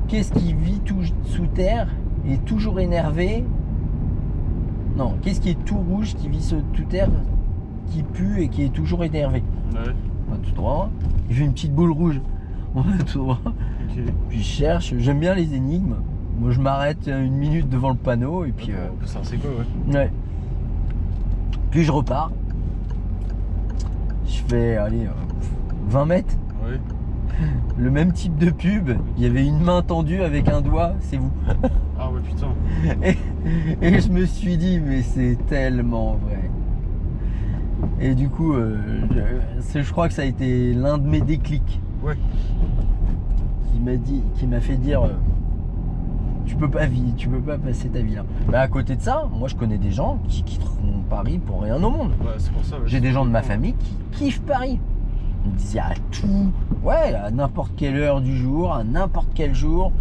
Qu'est-ce qui vit tout sous terre et toujours énervé? Non, qu'est-ce qui est tout rouge, qui vit sous terre, qui pue et qui est toujours énervé? Ouais. On va tout droit. J'ai vu une petite boule rouge. On va tout droit. Ok. Puis je cherche. J'aime bien les énigmes. Moi, je m'arrête une minute devant le panneau et puis. Ça, c'est quoi, ouais. Ouais. Puis je repars. Je fais, allez, 20 mètres. Ouais. Le même type de pub. Il y avait une main tendue avec un doigt. C'est vous. Ah ouais, putain. Et je me suis dit, mais c'est tellement vrai. Et du coup, je crois que ça a été l'un de mes déclics. Ouais. Qui m'a fait dire, tu peux pas passer ta vie là. Mais à côté de ça, moi je connais des gens qui quitteront Paris pour rien au monde. Ouais, c'est pour ça. Ouais, j'ai des gens de ma famille qui kiffent Paris. Ils me disent à tout, ouais, à n'importe quelle heure du jour, à n'importe quel jour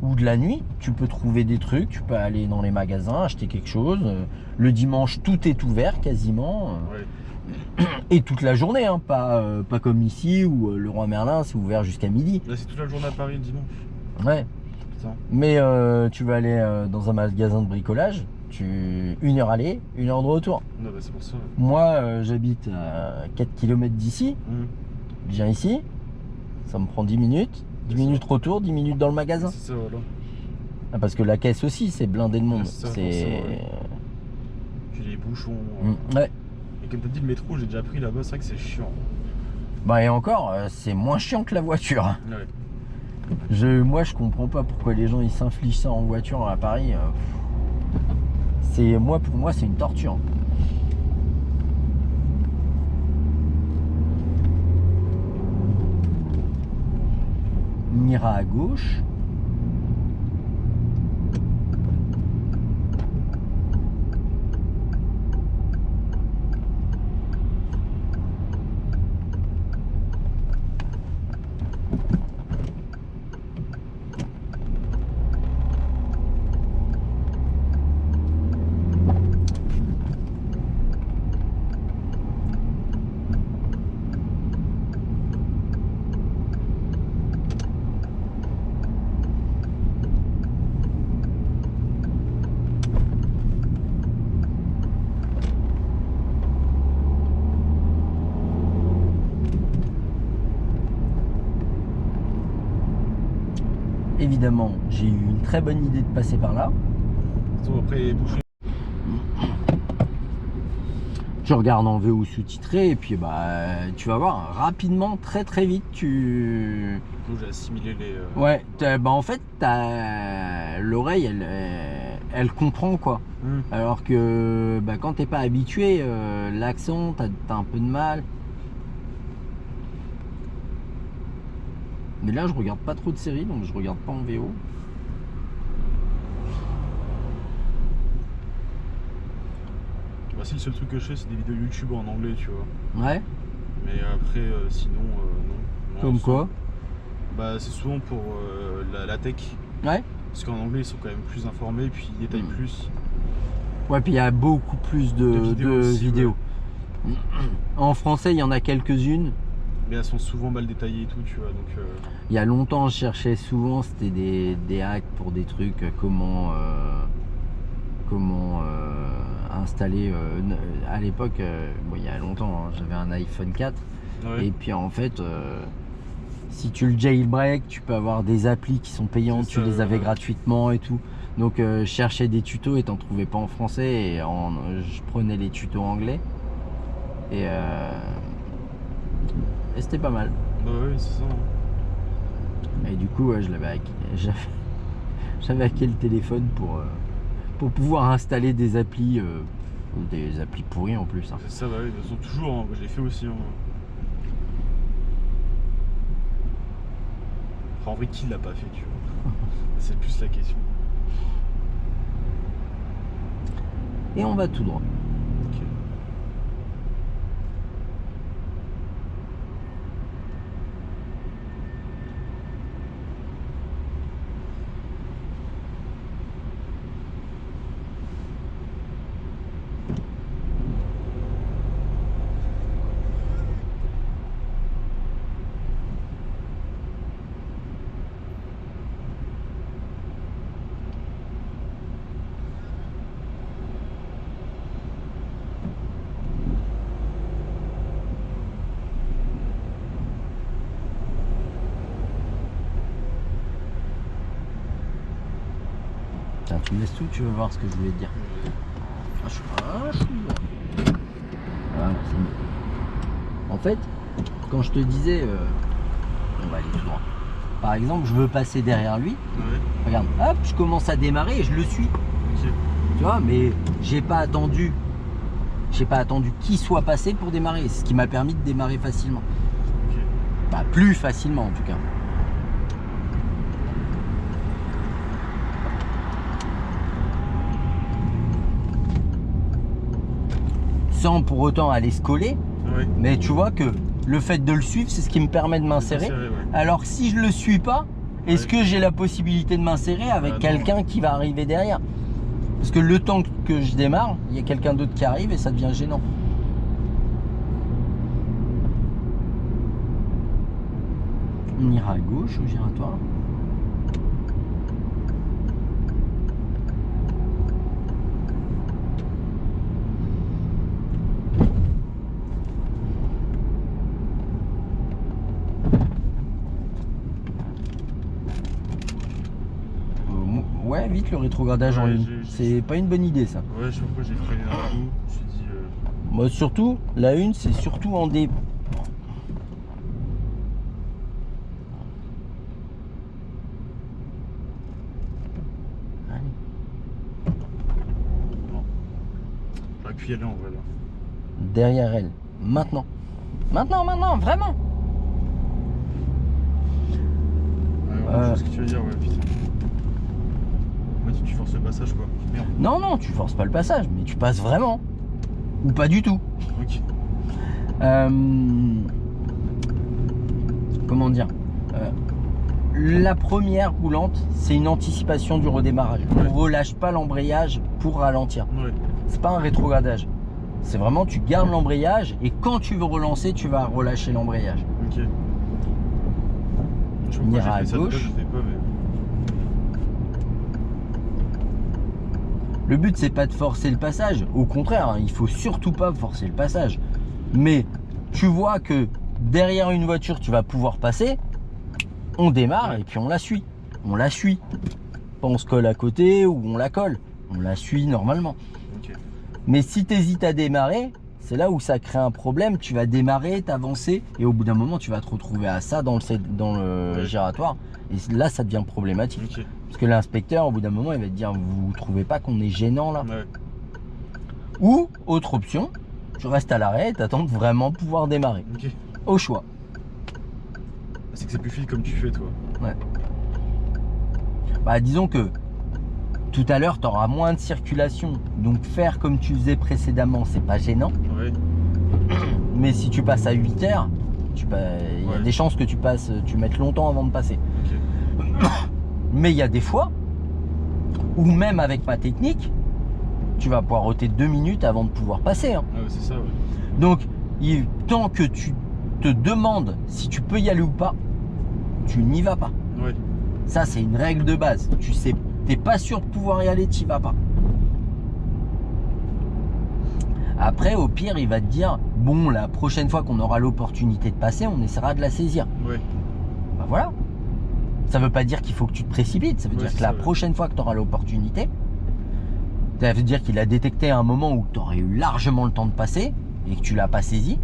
ou de la nuit, tu peux trouver des trucs, tu peux aller dans les magasins, acheter quelque chose. Le dimanche, tout est ouvert quasiment. Ouais. Et toute la journée, hein, pas comme ici où le Roi Merlin c'est ouvert jusqu'à midi. Là, c'est toute la journée à Paris le dimanche. Ouais. Putain. Mais tu vas aller dans un magasin de bricolage, 1 heure aller, 1 heure de retour. Non, bah, c'est pour ça. Ouais. Moi, j'habite à 4 km d'ici. Je viens ici, ça me prend 10 minutes. 10 minutes retour, 10 minutes dans le magasin. C'est ça, voilà. Ah, parce que la caisse aussi, c'est blindé de monde. C'est ça, c'est. Puis les bouchons. Ouais. Et comme t'as dit, le métro, j'ai déjà pris là-bas, c'est vrai que c'est chiant. Bah, et encore, c'est moins chiant que la voiture. Ouais. Moi, je comprends pas pourquoi les gens ils s'infligent ça en voiture à Paris. Pour moi, c'est une torture. On ira à gauche. Évidemment, j'ai eu une très bonne idée de passer par là. Après les bouchons. Tu regardes en VO sous-titré et puis bah tu vas voir rapidement, très très vite tu. J'ai assimilé les. Ouais, bah en fait l'oreille elle comprend quoi. Alors que bah, quand t'es pas habitué, l'accent t'as un peu de mal. Mais là je regarde pas trop de séries donc je regarde pas en VO. Bah, si le seul truc que je fais c'est des vidéos YouTube en anglais, tu vois. Ouais. Mais après sinon non. Comme quoi? Bah c'est souvent pour la tech. Ouais. Parce qu'en anglais ils sont quand même plus informés et puis ils détaillent plus. Ouais, puis il y a beaucoup plus de vidéos. Ouais. En français il y en a quelques-unes. Mais elles sont souvent mal détaillées et tout, tu vois. Donc, il y a longtemps, je cherchais souvent, c'était des hacks pour des trucs, comment installer. À l'époque, bon, il y a longtemps, hein, j'avais un iPhone 4. ouais. Et puis en fait, si tu le jailbreak, tu peux avoir des applis qui sont payantes, tu les avais gratuitement et tout. Donc je cherchais des tutos et t'en trouvais pas en français. Et je prenais les tutos anglais. Et c'était pas mal. Bah ouais, c'est ça. Et du coup, ouais, j'avais hacké le téléphone pour pouvoir installer des applis pourries en plus. Hein. C'est ça, bah oui, de toute façon, toujours, hein. Je l'ai fait aussi. Hein. En vrai, qui l'a pas fait, tu vois? C'est plus la question. Et on va tout droit. Ok. Tiens, tu me laisses tout, tu veux voir ce que je voulais te dire. Ah, chou. Voilà, c'est mieux. En fait, quand je te disais, on va aller tout droit. Par exemple, je veux passer derrière lui. Ouais. Regarde, hop, je commence à démarrer et je le suis. Ok. Tu vois, mais j'ai pas attendu qu'il soit passé pour démarrer. C'est ce qui m'a permis de démarrer facilement. Ok. Bah, plus facilement en tout cas. Sans pour autant aller se coller. Ouais. Mais tu vois que le fait de le suivre, c'est ce qui me permet de m'insérer. Ouais. Alors si je le suis pas, est-ce Ouais. que j'ai la possibilité de m'insérer avec Ah, non. quelqu'un qui va arriver derrière? Parce que le temps que je démarre, il y a quelqu'un d'autre qui arrive et ça devient gênant. On ira à gauche au giratoire. Ouais, vite le rétrogradage en Ouais, ligne. C'est pas une bonne idée ça. Ouais, je sais pas pourquoi j'ai freiné d'un coup. Je me suis dit. Moi surtout, la une, c'est surtout en dé. Allez. Non. J'aurais pu y aller en vrai là. Derrière elle. Maintenant. Maintenant, vraiment. Ouais, je sais ce que tu veux dire, ouais, putain. Ouais, tu forces le passage quoi. Merde. Non, tu forces pas le passage, mais tu passes vraiment. Ou pas du tout. Ok. Comment dire la première roulante, c'est une anticipation du redémarrage. Ouais. On relâche pas l'embrayage pour ralentir. Ouais. C'est pas un rétrogradage. C'est vraiment, tu gardes l'embrayage et quand tu veux relancer, tu vas relâcher l'embrayage. Ok. Je sais pas On pourquoi ira j'ai à fait ça, de base, gauche. je fais pas, mais. Le but, c'est pas de forcer le passage. Au contraire, hein, il faut surtout pas forcer le passage. Mais tu vois que derrière une voiture, tu vas pouvoir passer. On démarre et puis on la suit. On la suit. Pas on se colle à côté ou on la colle. On la suit normalement. Ok. Mais si tu hésites à démarrer, c'est là où ça crée un problème. Tu vas démarrer, t'avancer et au bout d'un moment, tu vas te retrouver à ça dans le Ouais. giratoire. Et là, ça devient problématique. Ok. Parce que l'inspecteur, au bout d'un moment, il va te dire, vous trouvez pas qu'on est gênant là? Ouais. Ou, autre option, tu restes à l'arrêt et t'attends de vraiment pouvoir démarrer. Ok. Au choix. C'est que c'est plus fluide comme tu fais, toi. Ouais. Bah, disons que tout à l'heure, tu auras moins de circulation. Donc, faire comme tu faisais précédemment, c'est pas gênant. Ouais. Mais si tu passes à 8 heures, il y a Ouais. des chances que tu mettes longtemps avant de passer. Ok. Mais il y a des fois où même avec ma technique, tu vas pouvoir ôter 2 minutes avant de pouvoir passer. Hein. Ah ouais, c'est ça, ouais. Donc, tant que tu te demandes si tu peux y aller ou pas, tu n'y vas pas. Ouais. Ça, c'est une règle de base. Tu sais, t'es pas sûr de pouvoir y aller, tu n'y vas pas. Après, au pire, il va te dire, bon, la prochaine fois qu'on aura l'opportunité de passer, on essaiera de la saisir. Ouais. Bah voilà. Ça veut pas dire qu'il faut que tu te précipites. Ça veut Ouais, dire c'est que la ça, ouais. prochaine fois que tu auras l'opportunité, ça veut dire qu'il a détecté un moment où tu aurais eu largement le temps de passer et que tu l'as pas saisi.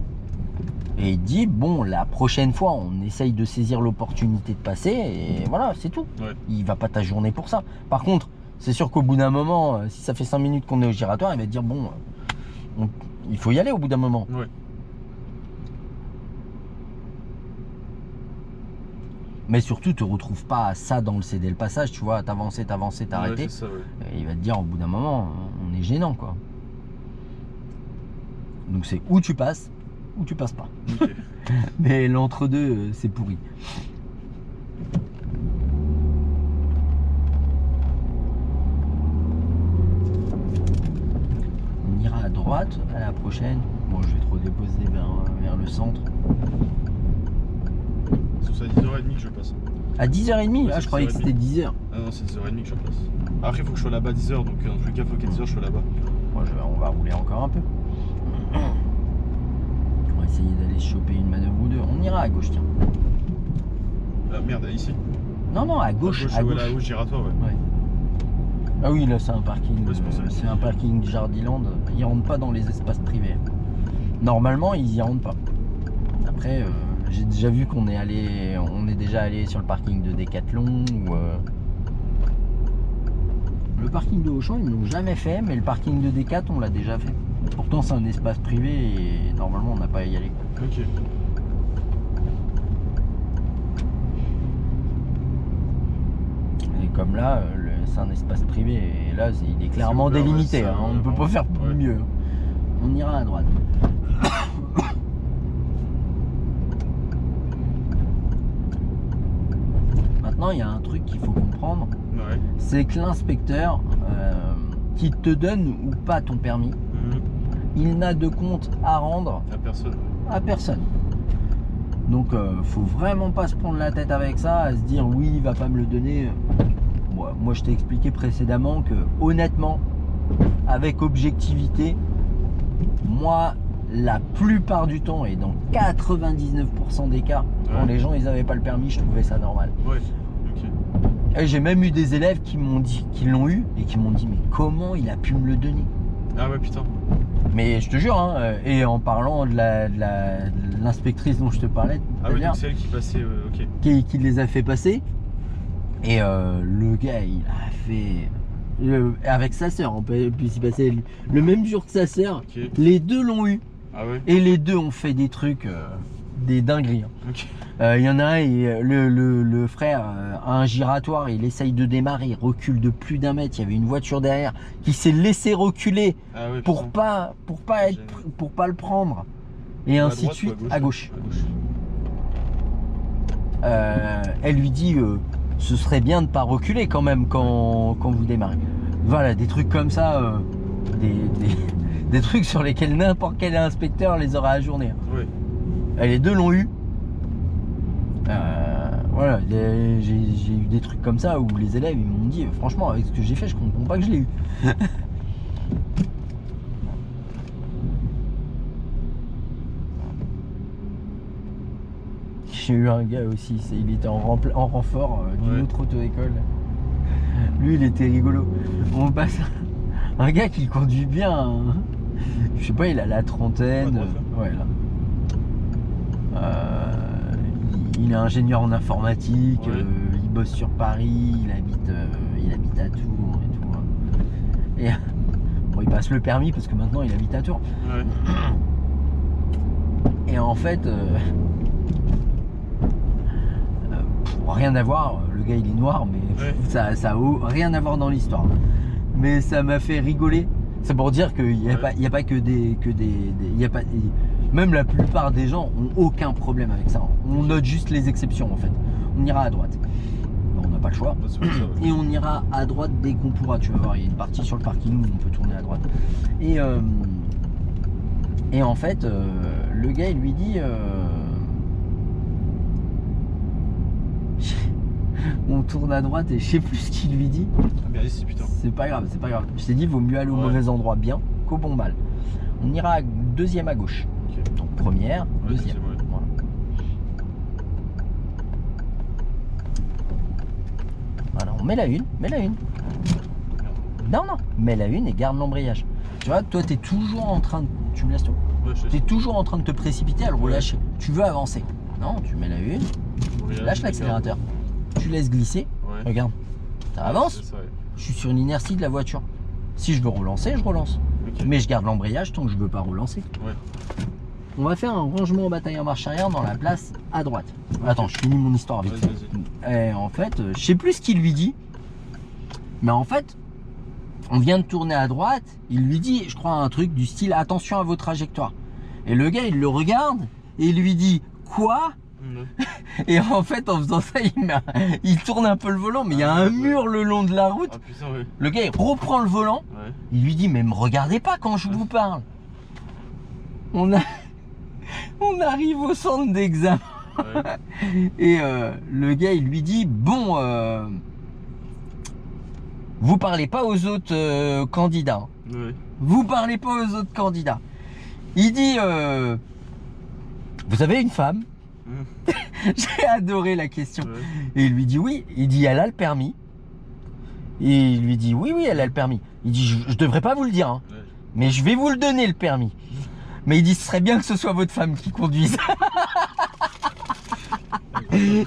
Et il dit, bon, la prochaine fois, on essaye de saisir l'opportunité de passer, et voilà, c'est tout. Ouais. Il va pas t'ajourner pour ça. Par contre, c'est sûr qu'au bout d'un moment, si ça fait 5 minutes qu'on est au giratoire, il va te dire, bon, il faut y aller au bout d'un moment. Ouais. Mais surtout, te retrouve pas à ça dans le céder le passage, tu vois, t'avancer, t'arrêter. Ouais, c'est ça, ouais. Et il va te dire, au bout d'un moment, on est gênant, quoi. Donc c'est où tu passes pas. Ok. Mais l'entre-deux, c'est pourri. On ira à droite à la prochaine. Bon, je vais te redéposer vers le centre. C'est à 10h30 que je passe. À 10h30. Ouais, Ah, je croyais que c'était 10h. Ah non, c'est 10h30 que je passe. Après, il faut que je sois là-bas à 10h, donc dans tous les cas, il faut qu'à 10h, je sois là-bas. Moi, on va rouler encore un peu. On va essayer d'aller choper une manœuvre ou deux. On ira à gauche, tiens. Ah merde, ici. Non, à gauche. À gauche, ouais, giratoire, ouais. Ouais. Ah oui, là, c'est un parking. Ouais, c'est pour ça. C'est un parking Jardiland. Ils rentrent pas dans les espaces privés. Normalement, ils y rentrent pas. Après, j'ai déjà vu qu'on est déjà allé sur le parking de Decathlon ou le parking de Auchan, ils ne l'ont jamais fait, mais le parking de Decat, on l'a déjà fait. Pourtant, c'est un espace privé et normalement, on n'a pas à y aller. Ok. Et comme là, c'est un espace privé et là, il est clairement ouvert, délimité. ouais, On ne peut pas faire ouais. mieux. On ira à droite. Maintenant, il y a un truc qu'il faut comprendre, Ouais. c'est que l'inspecteur qui te donne ou pas ton permis, il n'a de compte à rendre À personne. à personne. Donc, faut vraiment pas se prendre la tête avec ça, à se dire oui, il va pas me le donner. Moi, je t'ai expliqué précédemment que honnêtement, avec objectivité, moi, la plupart du temps et dans 99% des cas, quand Ouais. les gens ils avaient pas le permis, je trouvais ça normal. Ouais. Ok. Et j'ai même eu des élèves qui m'ont dit qu'ils l'ont eu et qui m'ont dit mais comment il a pu me le donner? Ah ouais, putain. Mais je te jure, hein, et en parlant de l'inspectrice dont je te parlais, Ah oui, donc c'est elle qui passait, ok. qui les a fait passer, et le gars il a fait avec sa sœur, on peut s'y passer le même jour que sa sœur, Ok. les deux l'ont eu Ah ouais. et les deux ont fait des trucs, des dingueries. Ok. Il y en a un, le frère a un giratoire, il essaye de démarrer, il recule de plus d'1 mètre, il y avait une voiture derrière qui s'est laissé reculer Ah ouais, pour putain. pas le prendre, et À ainsi de droite ou suite. À gauche. À gauche. Elle lui dit ce serait bien de pas reculer quand même quand vous démarrez. Voilà, des trucs comme ça, des trucs sur lesquels n'importe quel inspecteur les aura ajournés. Ouais. Et les deux l'ont eu. Voilà, j'ai eu des trucs comme ça où les élèves ils m'ont dit franchement avec ce que j'ai fait je comprends pas que je l'ai eu. J'ai eu un gars aussi, il était en renfort d'une Ouais. autre auto-école. Lui il était rigolo. On passe un gars qui conduit bien, hein. Je sais pas, il a la trentaine. À droite, Ouais, là. Il est ingénieur en informatique, Ouais. il bosse sur Paris, il habite à Tours et tout. Et bon, il passe le permis parce que maintenant il habite à Tours. Ouais. Et en fait, rien à voir, le gars il est noir, mais Ouais. ça a rien à voir dans l'histoire. Mais ça m'a fait rigoler. C'est pour dire qu'il n'y a, Ouais. pas que des y a pas, même la plupart des gens ont aucun problème avec ça. On note juste les exceptions en fait. On ira à droite. Mais on n'a pas le choix. Bah, c'est pour ça, ouais. Et on ira à droite dès qu'on pourra. Tu vas voir, il y a une partie sur le parking où on peut tourner à droite. Et en fait, le gars il lui dit on tourne à droite et je sais plus ce qu'il lui dit. Ah merde, ici, putain. C'est pas grave, c'est pas grave. Je t'ai dit, vaut mieux aller au Ouais. mauvais endroit bien qu'au bon mal. On ira à deuxième à gauche. Ok. Donc première, Ouais, deuxième. ouais. Voilà. Voilà, on met la une, Non, mets la une et garde l'embrayage. Tu vois, toi, t'es toujours en train de... Tu me laisses toi. Ouais, je T'es sais. toujours en train de te précipiter à le relâcher. tu veux avancer. Non, tu mets la une, tu lâches l'accélérateur, tu laisses glisser, Ouais. regarde, ça avance. C'est ça, ouais. Je suis sur l'inertie de la voiture. Si je veux relancer, je relance. Ok. Mais je garde l'embrayage tant que je veux pas relancer. Ouais. On va faire un rangement en bataille en marche arrière dans la place à droite. Attends, je finis mon histoire vite fait. Vas-y. Et en fait, je sais plus ce qu'il lui dit. Mais en fait, on vient de tourner à droite. Il lui dit, je crois, un truc du style attention à vos trajectoires. Et le gars, il le regarde et il lui dit quoi? Et en fait, en faisant ça, il tourne un peu le volant, mais il y a un mur le long de la route. Ah putain, ouais. Le gars, il reprend le volant. Ouais. Il lui dit, mais me regardez pas quand je vous parle. On arrive au centre d'examen. Ouais. Et le gars, il lui dit, bon, vous parlez pas aux autres candidats. Ouais. Vous parlez pas aux autres candidats. Il dit, vous avez une femme? J'ai adoré la question. Ouais. Et il lui dit oui. Il dit, elle a le permis. Et il lui dit, oui, oui, elle a le permis. Il dit, je devrais pas vous le dire, hein, Ouais. mais je vais vous le donner, le permis. Mais il dit, ce serait bien que ce soit votre femme qui conduise.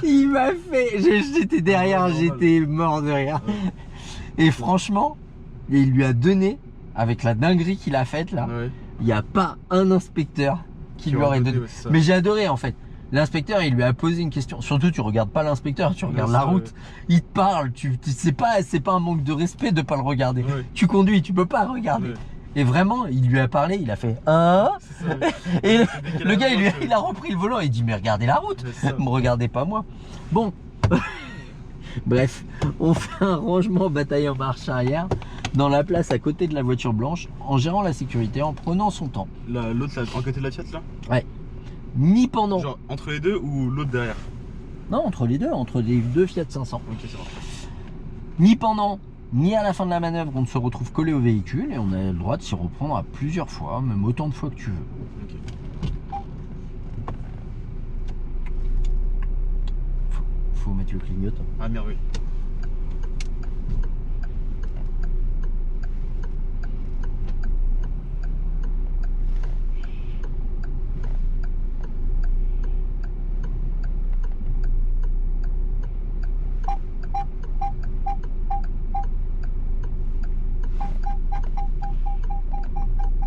Il m'a fait... J'étais derrière, j'étais mort de rire. Et franchement, il lui a donné, avec la dinguerie qu'il a faite là, Ouais. il n'y a pas un inspecteur qui lui aurait donné. Ouais, c'est ça. Mais j'ai adoré en fait. L'inspecteur, il lui a posé une question. Surtout, tu regardes pas l'inspecteur, tu regardes la route. Il te parle. C'est pas un manque de respect de pas le regarder. Ouais. Tu conduis, tu peux pas regarder. Ouais. Et vraiment, il lui a parlé, il a fait hein. C'est ça, ouais. Et C'est le gars, décalage, il a repris le volant. Il dit mais regardez la route, Ouais, c'est ça. me regardez pas moi. Bon, bref, on fait un rangement bataille en marche arrière dans la place à côté de la voiture blanche, en gérant la sécurité, en prenant son temps. L'autre, là, en côté de la Fiat, là. Ouais. Ni pendant. Genre entre les deux ou l'autre derrière. Non, entre les deux Fiat 500. Ok, ça va. Ni pendant, ni à la fin de la manœuvre, on ne se retrouve collé au véhicule et on a le droit de s'y reprendre à plusieurs fois, même autant de fois que tu veux. Ok. Faut mettre le clignotant. Ah merde, oui.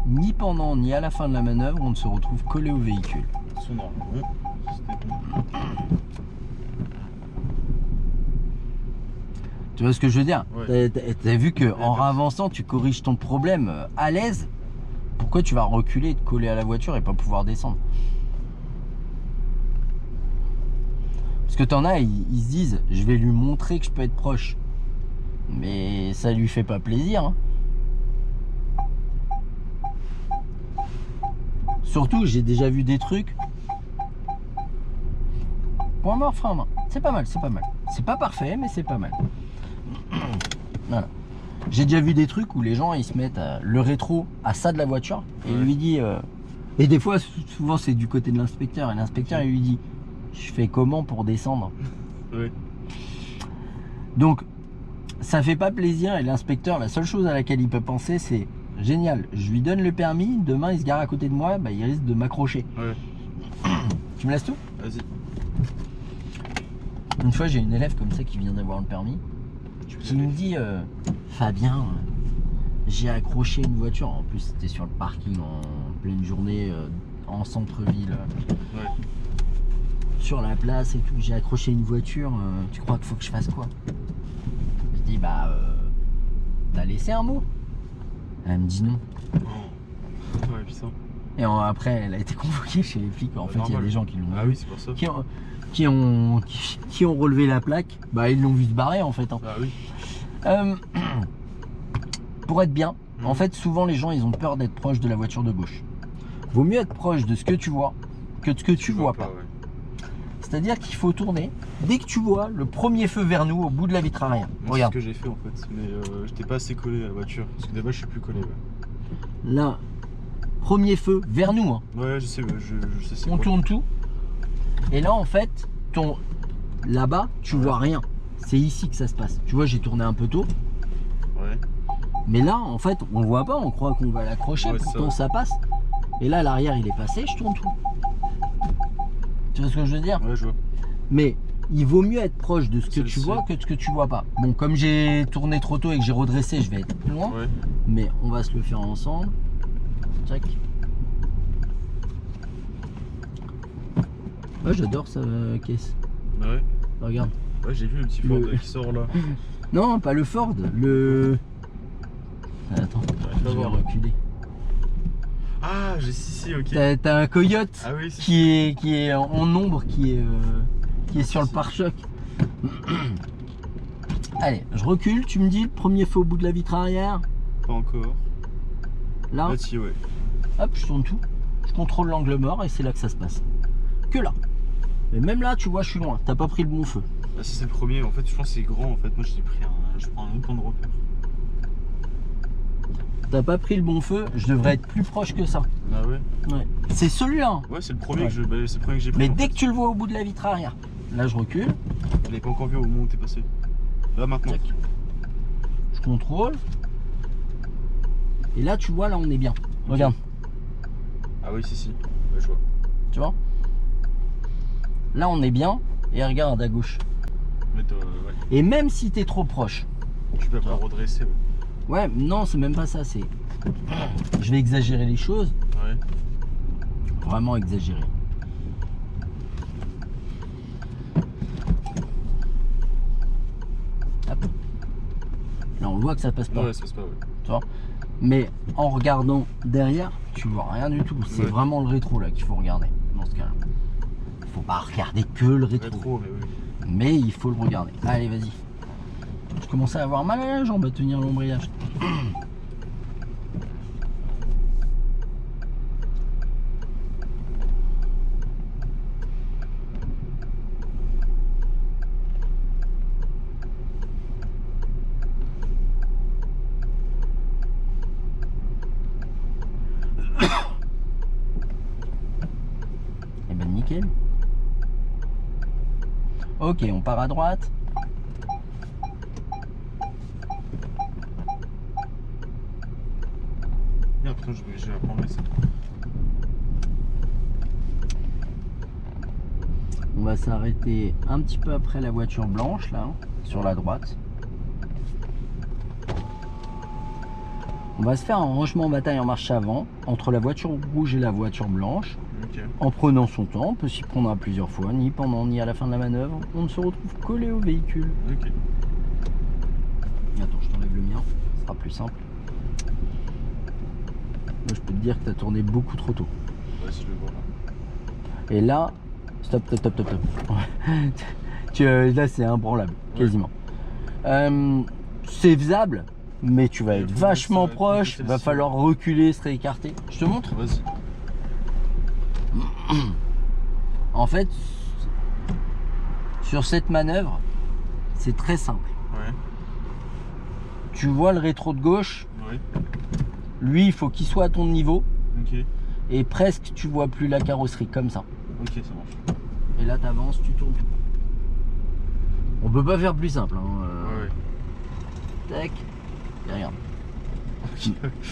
Ni pendant, ni à la fin de la manœuvre, on ne se retrouve collé au véhicule. Son nom. Bon. C'était bon. Tu vois ce que je veux dire? Ouais. T'as vu que en avançant, tu corriges ton problème à l'aise. Pourquoi tu vas reculer et te coller à la voiture et pas pouvoir descendre? Parce que t'en as, ils se disent, je vais lui montrer que je peux être proche. Mais ça lui fait pas plaisir. Hein. Surtout, j'ai déjà vu des trucs. Point mort, frein à main. C'est pas mal, c'est pas mal. C'est pas parfait, mais c'est pas mal. Voilà. J'ai déjà vu des trucs où les gens ils se mettent le rétro à ça de la voiture et Ouais. lui dit et des fois souvent c'est du côté de l'inspecteur et l'inspecteur il lui dit je fais comment pour descendre? Ouais. Donc ça fait pas plaisir et l'inspecteur la seule chose à laquelle il peut penser c'est génial, je lui donne le permis, demain il se gare à côté de moi, bah, il risque de m'accrocher. Ouais. Tu me laisses tout? Vas-y. Une fois j'ai une élève comme ça qui vient d'avoir le permis qui me dit Fabien, j'ai accroché une voiture, en plus c'était sur le parking en pleine journée en centre-ville, Ouais. sur la place et tout, j'ai accroché une voiture, tu crois qu'il faut que je fasse quoi? Je dis bah t'as laissé un mot? Elle me dit non. Ouais, putain. Et après elle a été convoquée chez les flics, en fait il y a Normal. des gens qui l'ont Ah vu, oui, c'est pour ça. qui ont relevé la plaque, bah ils l'ont vu se barrer en fait. Hein. Ah oui. Pour être bien, en fait souvent les gens ils ont peur d'être proche de la voiture de gauche. Vaut mieux être proche de ce que tu vois que de ce que tu vois pas. Ouais. C'est-à-dire qu'il faut tourner dès que tu vois le premier feu vers nous au bout de la vitre arrière. Moi, c'est Regarde, ce que j'ai fait en fait, mais j'étais pas assez collé à la voiture. Parce que d'abord je suis plus collé. Ouais, là, premier feu vers nous. Hein. ouais je sais, je sais c'est On quoi. tourne tout. Et là en fait, là-bas, tu vois rien. C'est ici que ça se passe. Tu vois, j'ai tourné un peu tôt. Ouais. Mais là, en fait, on le voit pas, on croit qu'on va l'accrocher, Ouais, pourtant ça. ça passe. Et là, l'arrière, il est passé, je tourne tout. Tu vois ce que je veux dire? Ouais, je vois. Mais il vaut mieux être proche de ce que tu Celle-ci. vois que de ce que tu vois pas. Bon, comme j'ai tourné trop tôt et que j'ai redressé, je vais être plus loin. Ouais. Mais on va se le faire ensemble. Tac. Ouais, j'adore sa caisse. Bah ouais. Regarde. Ouais, j'ai vu le petit Ford qui sort là. Non, pas le Ford, le... Attends, J'arrive pas je à vais voir. reculer. Ah, j'ai si, ok. T'as un Coyote Ah oui, si. qui est en ombre, qui est sur le pare-choc. Allez, je recule, tu me dis, le premier feu au bout de la vitre arrière. Pas encore. Là, Là, si, ouais. hop, je tourne tout. Je contrôle l'angle mort et c'est là que ça se passe. Que là. Mais même là, tu vois, je suis loin. T'as pas pris le bon feu. Ah, si c'est le premier, en fait, je pense que c'est grand. En fait, moi, je prends un autre point de repère. T'as pas pris le bon feu, je devrais être plus proche que ça. Ah ouais. Ouais. C'est celui-là. Ouais, c'est le premier Ouais. que c'est le premier que j'ai pris. Mais en dès fait. que tu le vois au bout de la vitre arrière, là je recule. Je l'avais pas encore vu au moment où t'es passé. Là, maintenant. Tac. Je contrôle. Et là, tu vois, là on est bien. Regarde, Ah oui, si. Ouais, je vois. tu vois. Là on est bien. Et regarde à gauche. Mais ouais. Et même si t'es trop proche. Tu peux pas redresser, ouais. Ouais, non, c'est même pas ça. C'est. Je vais exagérer les choses. Ouais. Vraiment exagérer. Hop. Là on voit que ça passe pas. Ouais, ça se passe, ouais. Tu vois. Mais en regardant derrière, tu vois rien du tout. C'est Ouais. vraiment le rétro là qu'il faut regarder dans ce cas-là. Faut pas regarder que le rétro. Rétro, mais oui. Mais il faut le regarder. Allez, vas-y. Je commençais à avoir mal à la jambe à tenir l'embrayage. Eh ben nickel. Ok, on part à droite. Merde, putain, je vais apprendre ça. On va s'arrêter un petit peu après la voiture blanche là, sur la droite. On va se faire un rangement bataille en marche avant entre la voiture rouge et la voiture blanche. Ok. En prenant son temps, on peut s'y prendre à plusieurs fois, ni pendant ni à la fin de la manœuvre. On ne se retrouve collé au véhicule. Ok. Attends, je t'enlève le mien, ce sera plus simple. Moi, je peux te dire que tu as tourné beaucoup trop tôt. Ouais, si je le vois là. Et là, stop. Là, c'est imbranlable, quasiment. C'est faisable, mais tu vas Et être vous, vachement ça va être proche. difficile, Va si. falloir reculer, se réécarter. Je te montre. Vas-y. En fait, sur cette manœuvre, c'est très simple. Ouais. Tu vois le rétro de gauche, Ouais. lui, il faut qu'il soit à ton niveau. Ok. Et presque, tu vois plus la carrosserie, comme ça. Ok, ça marche. Et là, tu avances, tu tournes. On peut pas faire plus simple. Hein. Ouais, Tac. Et regarde.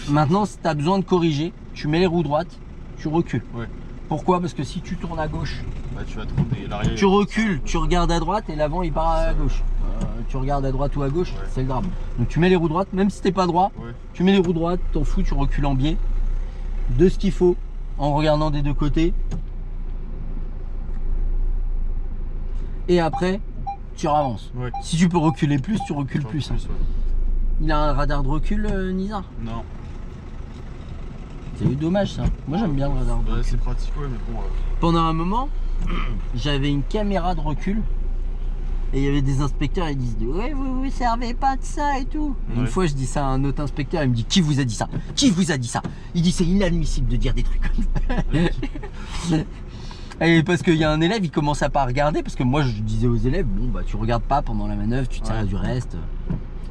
Maintenant, si tu as besoin de corriger, tu mets les roues droites, tu recules. Ouais. Pourquoi? Parce que si tu tournes à gauche, Bah, tu vas tourner l'arrière. tu recules, tu regardes à droite et l'avant il part à Ça, gauche. Tu regardes à droite ou à gauche, Ouais. c'est le drame. Donc tu mets les roues droites, même si t'es pas droit, Ouais. tu mets les roues droites, t'en fous, tu recules en biais de ce qu'il faut en regardant des deux côtés. Et après, tu avances. Ouais. Si tu peux reculer plus, tu recules plus. Hein. Ouais. Il a un radar de recul, Nizar. Non. C'est dommage ça. Moi j'aime bien le radar de Bah, recul. c'est pratique, ouais, mais bon. Pendant un moment, j'avais une caméra de recul et il y avait des inspecteurs, ils disent ouais, vous servez pas de ça et tout. Et une Ouais. fois je dis ça à un autre inspecteur, il me dit qui vous a dit ça? Qui vous a dit ça? Il dit c'est inadmissible de dire des trucs comme ça. Et parce qu'il y a un élève, il commence à pas regarder parce que moi je disais aux élèves bon bah tu regardes pas pendant la manœuvre, tu te sers Ouais. du reste.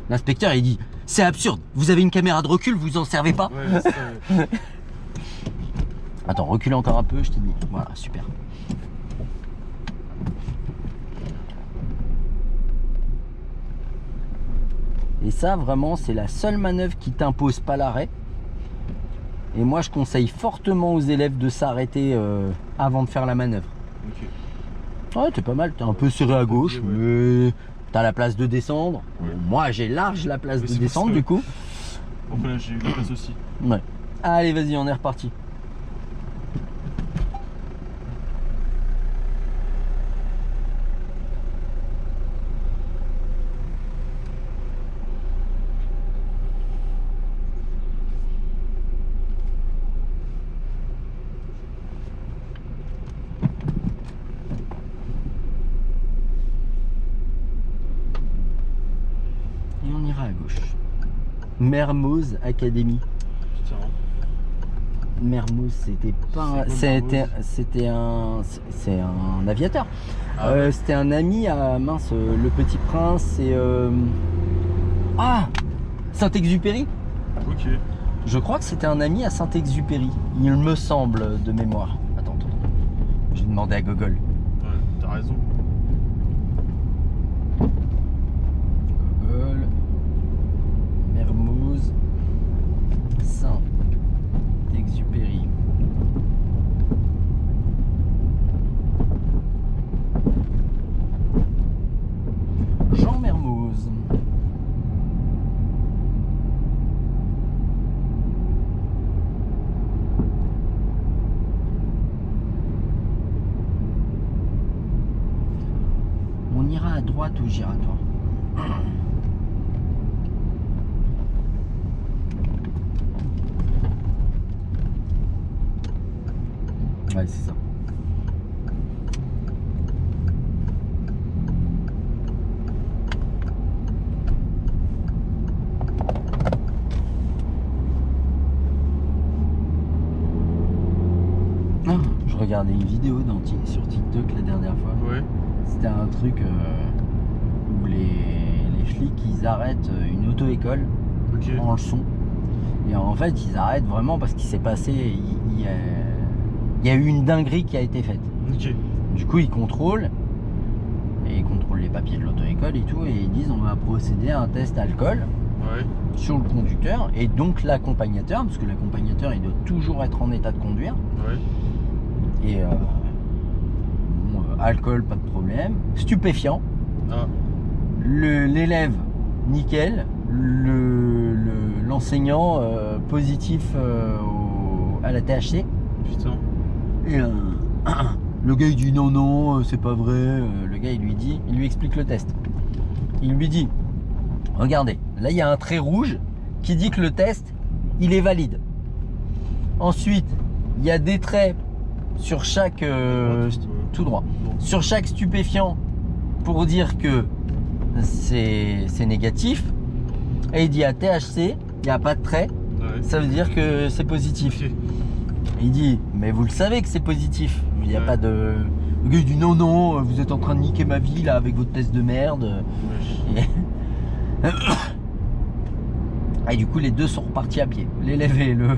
L'inspecteur il dit c'est absurde, vous avez une caméra de recul, vous en servez pas? Ouais, c'est ça. Ouais. Attends, recule encore un peu, je t'ai dit. Voilà, super. Et ça, vraiment, c'est la seule manœuvre qui t'impose pas l'arrêt. Et moi, je conseille fortement aux élèves de s'arrêter avant de faire la manœuvre. Ok. Ouais, t'es pas mal, t'es un peu serré à gauche, Ouais. mais t'as la place de descendre. Ouais. Bon, moi j'ai large la place Oui, de c'est descendre pour ça. du coup. Donc là, j'ai eu la place aussi. Ouais. Allez, vas-y, on est reparti. Et on ira à gauche. Mermoz Academy. Putain. Mermoz, c'était pas un... C'est quoi, c'est un aviateur. Ah ouais. C'était un ami à mince, le Petit Prince et ah, Saint-Exupéry. Ok. Je crois que c'était un ami à Saint-Exupéry. Il me semble de mémoire. Attends. J'ai demandé à Google. Ouais, t'as raison. Google. Mermoz. Saint-Exupéry. Jean Mermoz. On ira à droite au giratoire. Ouais, c'est ça. Ah, je regardais une vidéo sur TikTok la dernière fois. Ouais. C'était un truc où les flics ils arrêtent une auto-école Ok. en leçon. Et en fait ils arrêtent vraiment parce qu'il s'est passé, il y a eu une dinguerie qui a été faite. Ok. Du coup ils contrôlent. Et ils contrôlent les papiers de l'auto-école et tout. Et ils disent on va procéder à un test alcool Ouais. sur le conducteur. Et donc l'accompagnateur, parce que l'accompagnateur il doit toujours être en état de conduire. Ouais. Et bon, alcool, pas de problème. Stupéfiant. Ah. L'élève, nickel. L'enseignant, positif à la THC. Putain. Et le gars il dit non, c'est pas vrai. Le gars il lui explique le test. Il lui dit regardez, là il y a un trait rouge qui dit que le test il est valide. Ensuite, il y a des traits sur chaque tout droit. Sur chaque stupéfiant pour dire que c'est négatif. Et il dit à THC, il n'y a pas de trait, Ouais. ça veut dire que c'est positif. Ok. Il dit, mais vous le savez que c'est positif. Il n'y a Ouais. pas de. Le gars il dit non, vous êtes en train de niquer ma vie là avec votre test de merde. Wesh. Et du coup les deux sont repartis à pied, l'élève et Ah,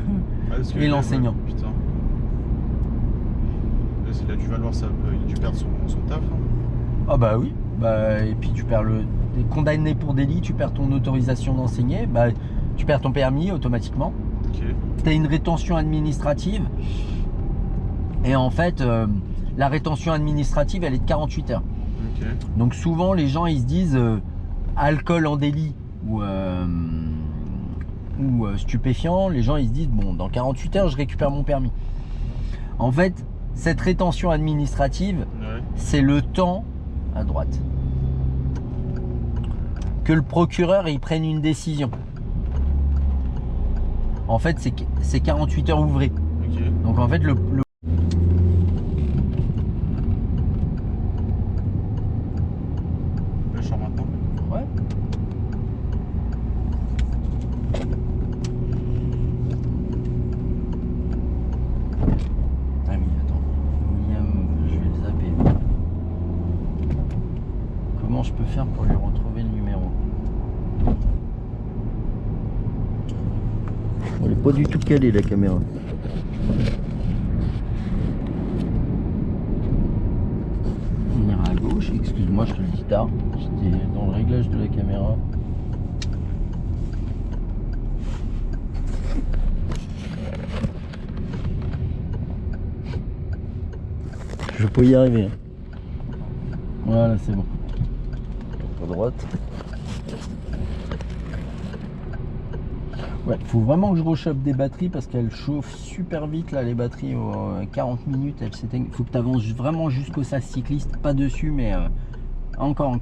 parce que et là, l'enseignant. ouais, putain. Là, il a dû valoir ça. Il a dû perdre son taf. Hein. Ah bah oui, et puis tu perds t'es condamné pour délit, tu perds ton autorisation d'enseigner, tu perds ton permis automatiquement. Ok. Tu as une rétention administrative. Et en fait, la rétention administrative, elle est de 48 heures. Ok. Donc souvent, les gens, ils se disent alcool en délit ou stupéfiant. Les gens, ils se disent, bon, dans 48 heures, je récupère mon permis. En fait, cette rétention administrative, Ouais. c'est le temps, à droite, que le procureur, il prenne une décision. En fait, c'est 48 heures ouvrées. Ok. Donc en fait, Là, je sors maintenant. Ouais. Ah oui, attends. William, je vais le zapper. Comment je peux faire pour lui retrouver le numéro? On n'est pas du tout calé la caméra. On ira à gauche, excuse-moi, je te le dis tard. J'étais dans le réglage de la caméra. Je peux y arriver. Voilà, c'est bon. À droite. Ouais, faut vraiment que je rechoppe des batteries parce qu'elles chauffent super vite là, les batteries. 40 minutes, elles s'éteignent. Faut que tu avances vraiment jusqu'au sas cycliste, pas dessus, mais encore.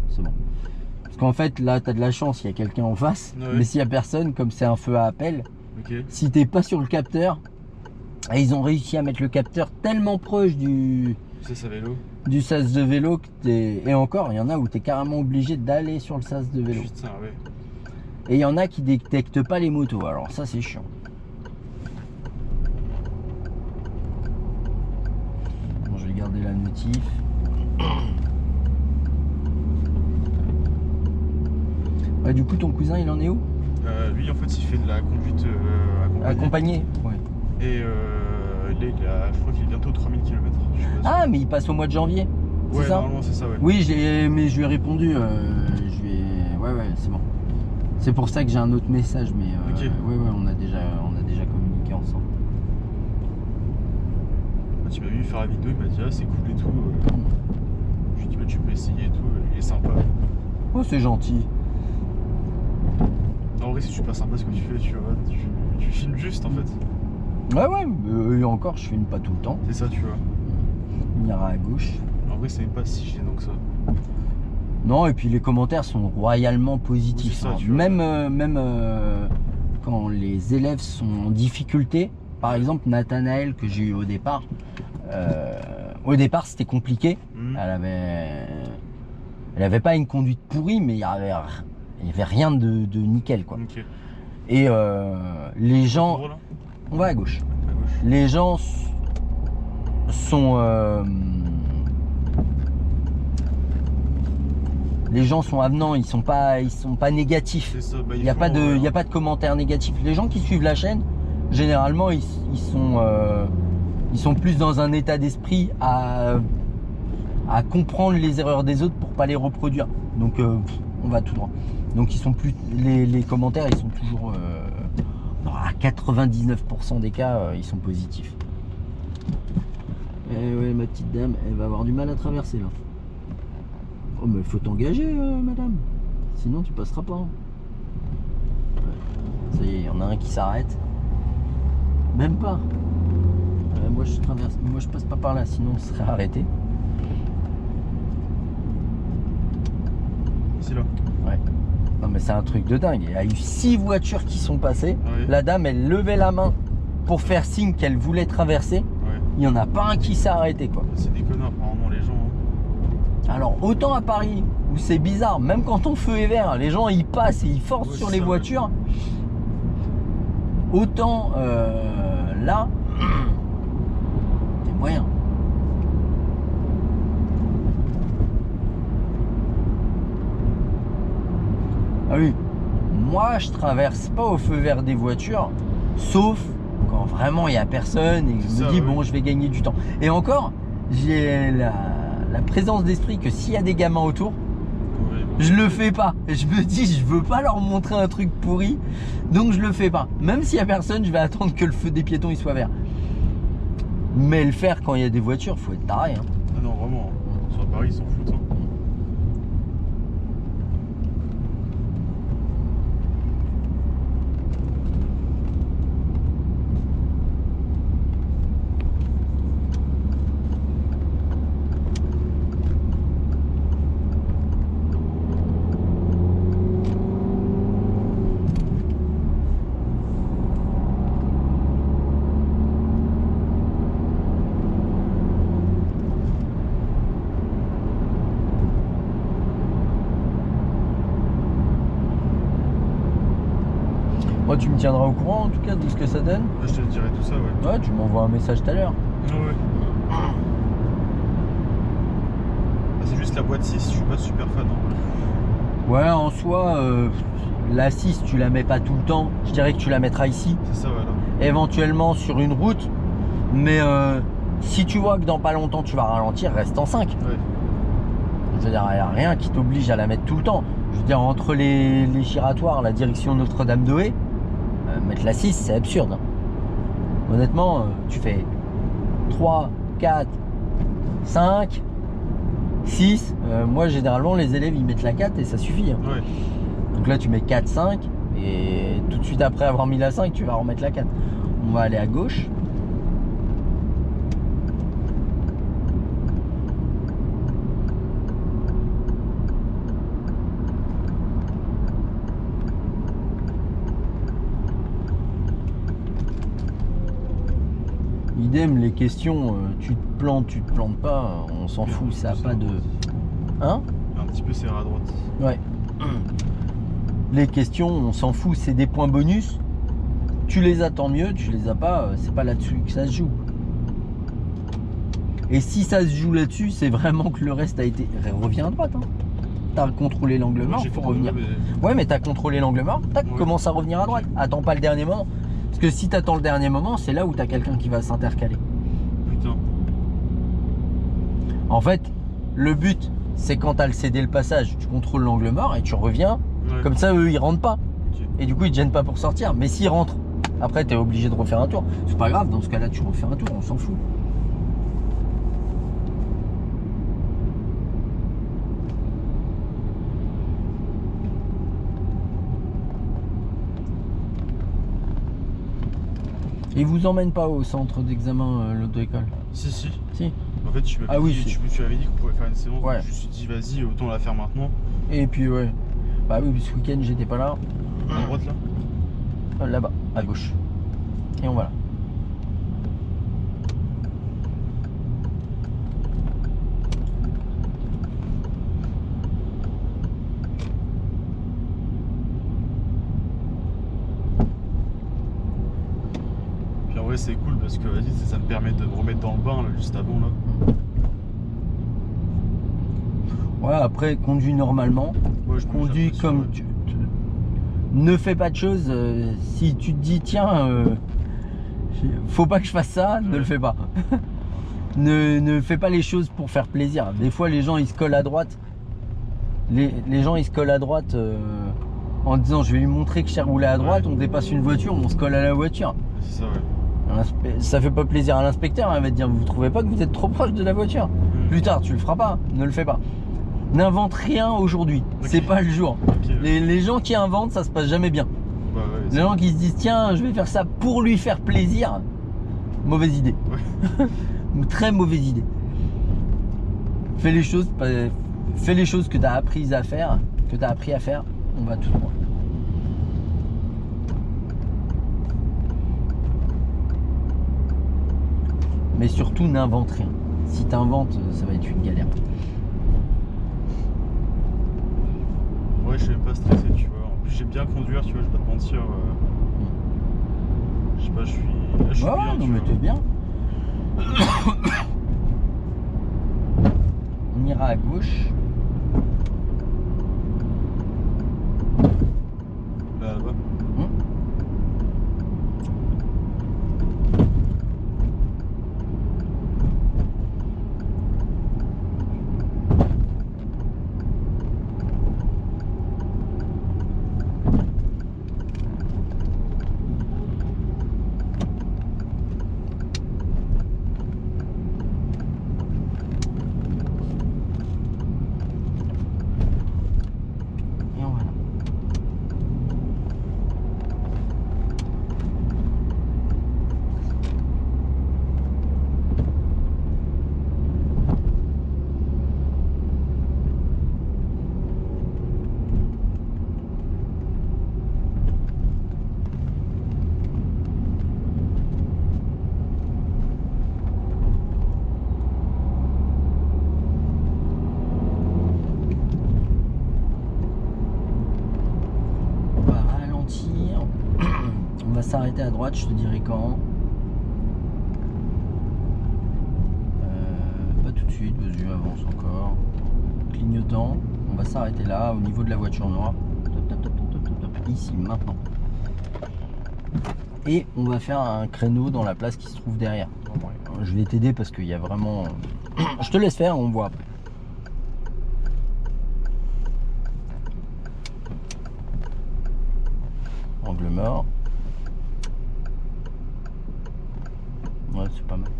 C'est bon. Parce qu'en fait, là, tu as de la chance, il y a quelqu'un en face. Ouais. Mais s'il y a personne, comme c'est un feu à appel, Ok. si t'es pas sur le capteur, et ils ont réussi à mettre le capteur tellement proche du Ça vélo. du sas de vélo que et encore, il y en a où tu es carrément obligé d'aller sur le sas de vélo. Putain, ouais. Et il y en a qui détectent pas les motos. Alors ça, c'est chiant. Bon, je vais garder la notif. Ouais, du coup, ton cousin, il en est où? Lui, en fait, il fait de la conduite Accompagné. Ouais. Et là, je crois qu'il est bientôt 3000 km. Ah, mais il passe au mois de janvier. C'est Ouais, ça? normalement, c'est ça, ouais. Oui, mais je lui ai répondu. Ouais, c'est bon. C'est pour ça que j'ai un autre message, mais Ok. ouais, on a déjà communiqué ensemble. Quand il m'a vu faire la vidéo, il m'a dit ah c'est cool et tout. Je lui ai dit bah tu peux essayer et tout, il est sympa. Oh, c'est gentil. En vrai c'est super sympa ce que tu fais, tu vois, tu filmes juste en fait. Ouais, et encore, je filme pas tout le temps. C'est ça, tu vois. Il ira à gauche. En vrai c'est même pas si gênant que ça. Non, et puis les commentaires sont royalement positifs. Oui, c'est ça, hein. tu vois. Même quand les élèves sont en difficulté, par exemple Nathanaël que j'ai eu au départ c'était compliqué. Elle avait pas une conduite pourrie, mais il y avait rien de nickel quoi. Ok. Et les gens, Là on va à gauche. à gauche. Les gens sont avenants, ils sont pas négatifs. C'est ça, bah, Il n'y a pas de commentaires négatifs. Les gens qui suivent la chaîne, généralement, ils sont plus dans un état d'esprit à comprendre les erreurs des autres pour pas les reproduire. Donc on va tout droit. Donc ils sont plus les commentaires, ils sont toujours à 99% des cas, ils sont positifs. Eh ouais, ma petite dame, elle va avoir du mal à traverser là. Oh, mais il faut t'engager, madame. Sinon, tu passeras pas. Ouais. Ça y est, il y en a un qui s'arrête. Même pas. Moi, je passe pas par là, sinon on serait arrêté. C'est là. Ouais. Non, mais c'est un truc de dingue. Il y a eu 6 voitures qui sont passées. Ouais. La dame, elle levait la main pour faire signe qu'elle voulait traverser. Ouais. Il n'y en a pas un qui s'est arrêté, quoi. C'est des connards apparemment les gens. Hein. Alors autant à Paris où c'est bizarre, même quand ton feu est vert, les gens ils passent et ils forcent sur les voitures. Autant là, c'est moyen. Ah oui, moi je traverse pas au feu vert des voitures, sauf quand vraiment il n'y a personne et que je me dis bon je vais gagner du temps. Et encore, j'ai la présence d'esprit que s'il y a des gamins autour, je le fais pas. Et je me dis, je veux pas leur montrer un truc pourri, donc je le fais pas. Même s'il y a personne, je vais attendre que le feu des piétons il soit vert. Mais le faire quand il y a des voitures, faut être taré. Hein. Ah non, vraiment. Sur Paris, ils s'en foutent. Hein. Moi, tu me tiendras au courant en tout cas de ce que ça donne. Là, je te dirai tout ça, ouais. Ouais, tu m'envoies un message tout à l'heure. Ah ouais. Ah, c'est juste la boîte 6, je suis pas super fan. Hein. Ouais, en soi, la 6, tu la mets pas tout le temps. Je dirais que tu la mettras ici. C'est ça, voilà. Éventuellement sur une route. Mais si tu vois que dans pas longtemps tu vas ralentir, reste en 5. Ouais. Je veux dire, il n'y a rien qui t'oblige à la mettre tout le temps. Je veux dire, entre les giratoires, la direction Notre-Dame-de-Haye, mettre la 6, c'est absurde. Hein. Honnêtement, tu fais 3, 4, 5, 6. Moi, généralement, les élèves, ils mettent la 4 et ça suffit. Hein. Ouais. Donc là, tu mets 4, 5. Et tout de suite après avoir mis la 5, tu vas remettre la 4. On va aller à gauche. Idem, les questions, tu te plantes pas, on s'en fout, ça a pas de... Hein? Un petit peu serré à droite. Ouais. Les questions, on s'en fout, c'est des points bonus. Tu les as, tant mieux, tu les as pas, c'est pas là-dessus que ça se joue. Et si ça se joue là-dessus, c'est vraiment que le reste a été... Reviens à droite, hein. T'as contrôlé l'angle mort, faut revenir. Mais... Ouais, mais t'as contrôlé l'angle mort, tac, ouais. Commence à revenir à droite. Attends pas le dernier moment. Parce que si t'attends le dernier moment, c'est là où t'as quelqu'un qui va s'intercaler. Putain. En fait, le but, c'est quand t'as le cédé le passage, tu contrôles l'angle mort et tu reviens. Ouais. Comme ça, eux, ils rentrent pas. Okay. Et du coup, ils te gênent pas pour sortir. Mais s'ils rentrent, après, t'es obligé de refaire un tour. C'est pas grave, dans ce cas-là, tu refais un tour, on s'en fout. Et ils vous emmènent pas au centre d'examen l'auto-école? Si. Si. En fait, tu m'avais dit qu'on pouvait faire une séance, ouais. Donc je me suis dit vas-y, autant la faire maintenant. Et puis ouais. Bah oui, ce week-end j'étais pas là. À droite là? Là-bas, à gauche. Et on va là. C'est cool parce que vas-y, ça me permet de me remettre dans le bain là, juste avant là. Ouais, après conduis normalement. Ouais, conduis comme tu ne fais pas de choses. Si tu te dis tiens, faut pas que je fasse ça, ouais. Ne le fais pas. ne fais pas les choses pour faire plaisir. Des fois les gens ils se collent à droite. Les gens ils se collent à droite en disant je vais lui montrer que je sais rouler à droite, ouais. On dépasse une voiture, on se colle à la voiture. C'est ça, ouais. Ça fait pas plaisir à l'inspecteur, il va te dire vous trouvez pas que vous êtes trop proche de la voiture. Plus tard tu le feras pas, ne le fais pas. N'invente rien aujourd'hui, okay. C'est pas le jour. Okay. Les gens qui inventent, ça se passe jamais bien. Bah ouais, les gens qui se disent tiens je vais faire ça pour lui faire plaisir, mauvaise idée. Ouais. Très mauvaise idée. Fais les choses que tu as appris à faire, on va tout droit. Mais surtout n'invente rien. Si tu inventes, ça va être une galère. Ouais, je suis même pas stressé, tu vois. En plus, j'aime bien conduire, tu vois, je vais pas te mentir. Je sais pas, je suis ouais, bien. Non, mais t'es bien. On ira à gauche. Là-bas. S'arrêter à droite, je te dirai quand. Pas tout de suite, vas-y, avance encore. Clignotant, on va s'arrêter là, au niveau de la voiture noire. Top, ici, maintenant. Et on va faire un créneau dans la place qui se trouve derrière. Je vais t'aider parce qu'il y a vraiment... Je te laisse faire, on voit après. Angle mort. Ouais, c'est pas mal.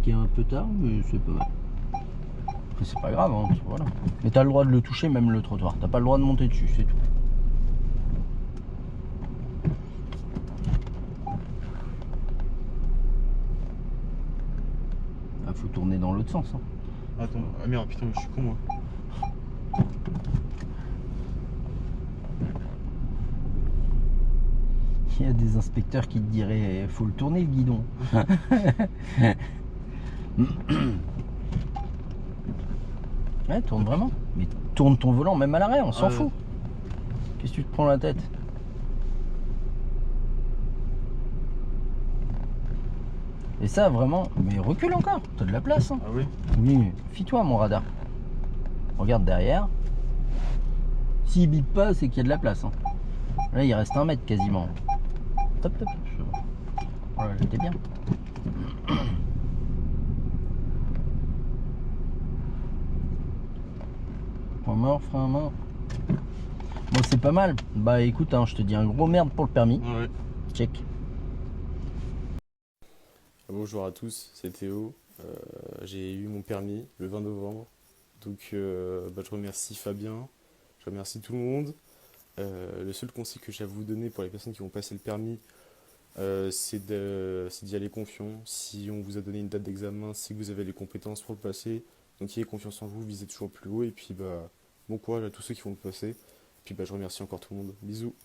craqué un peu tard, mais c'est pas mal. Après, c'est pas grave, hein, voilà. Mais t'as le droit de le toucher, même le trottoir. T'as pas le droit de monter dessus, c'est tout. Ah, faut tourner dans l'autre sens. Hein. Attends, ah merde, putain, je suis con moi. Il y a des inspecteurs qui te diraient faut le tourner le guidon. Ouais, tourne vraiment. Mais tourne ton volant même à l'arrêt, on s'en fout. Qu'est-ce que tu te prends la tête? Et ça vraiment, mais recule encore, t'as de la place. Hein. Ah oui? Oui, fie-toi mon radar. Regarde derrière. S'il bip pas, c'est qu'il y a de la place. Hein. Là, il reste 1 mètre quasiment. Top, top. Voilà, j'étais bien. Point mort, frein à main. Bon, c'est pas mal. Bah écoute, hein, je te dis un gros merde pour le permis. Ouais. Check. Bonjour à tous, c'est Théo. J'ai eu mon permis le 20 novembre. Donc je remercie Fabien, je remercie tout le monde. Le seul conseil que j'ai à vous donner pour les personnes qui vont passer le permis, c'est d'y aller confiant. Si on vous a donné une date d'examen, c'est que vous avez les compétences pour le passer. Donc ayez confiance en vous, visez toujours plus haut. Et puis bon courage à tous ceux qui vont le passer. Puis je remercie encore tout le monde. Bisous.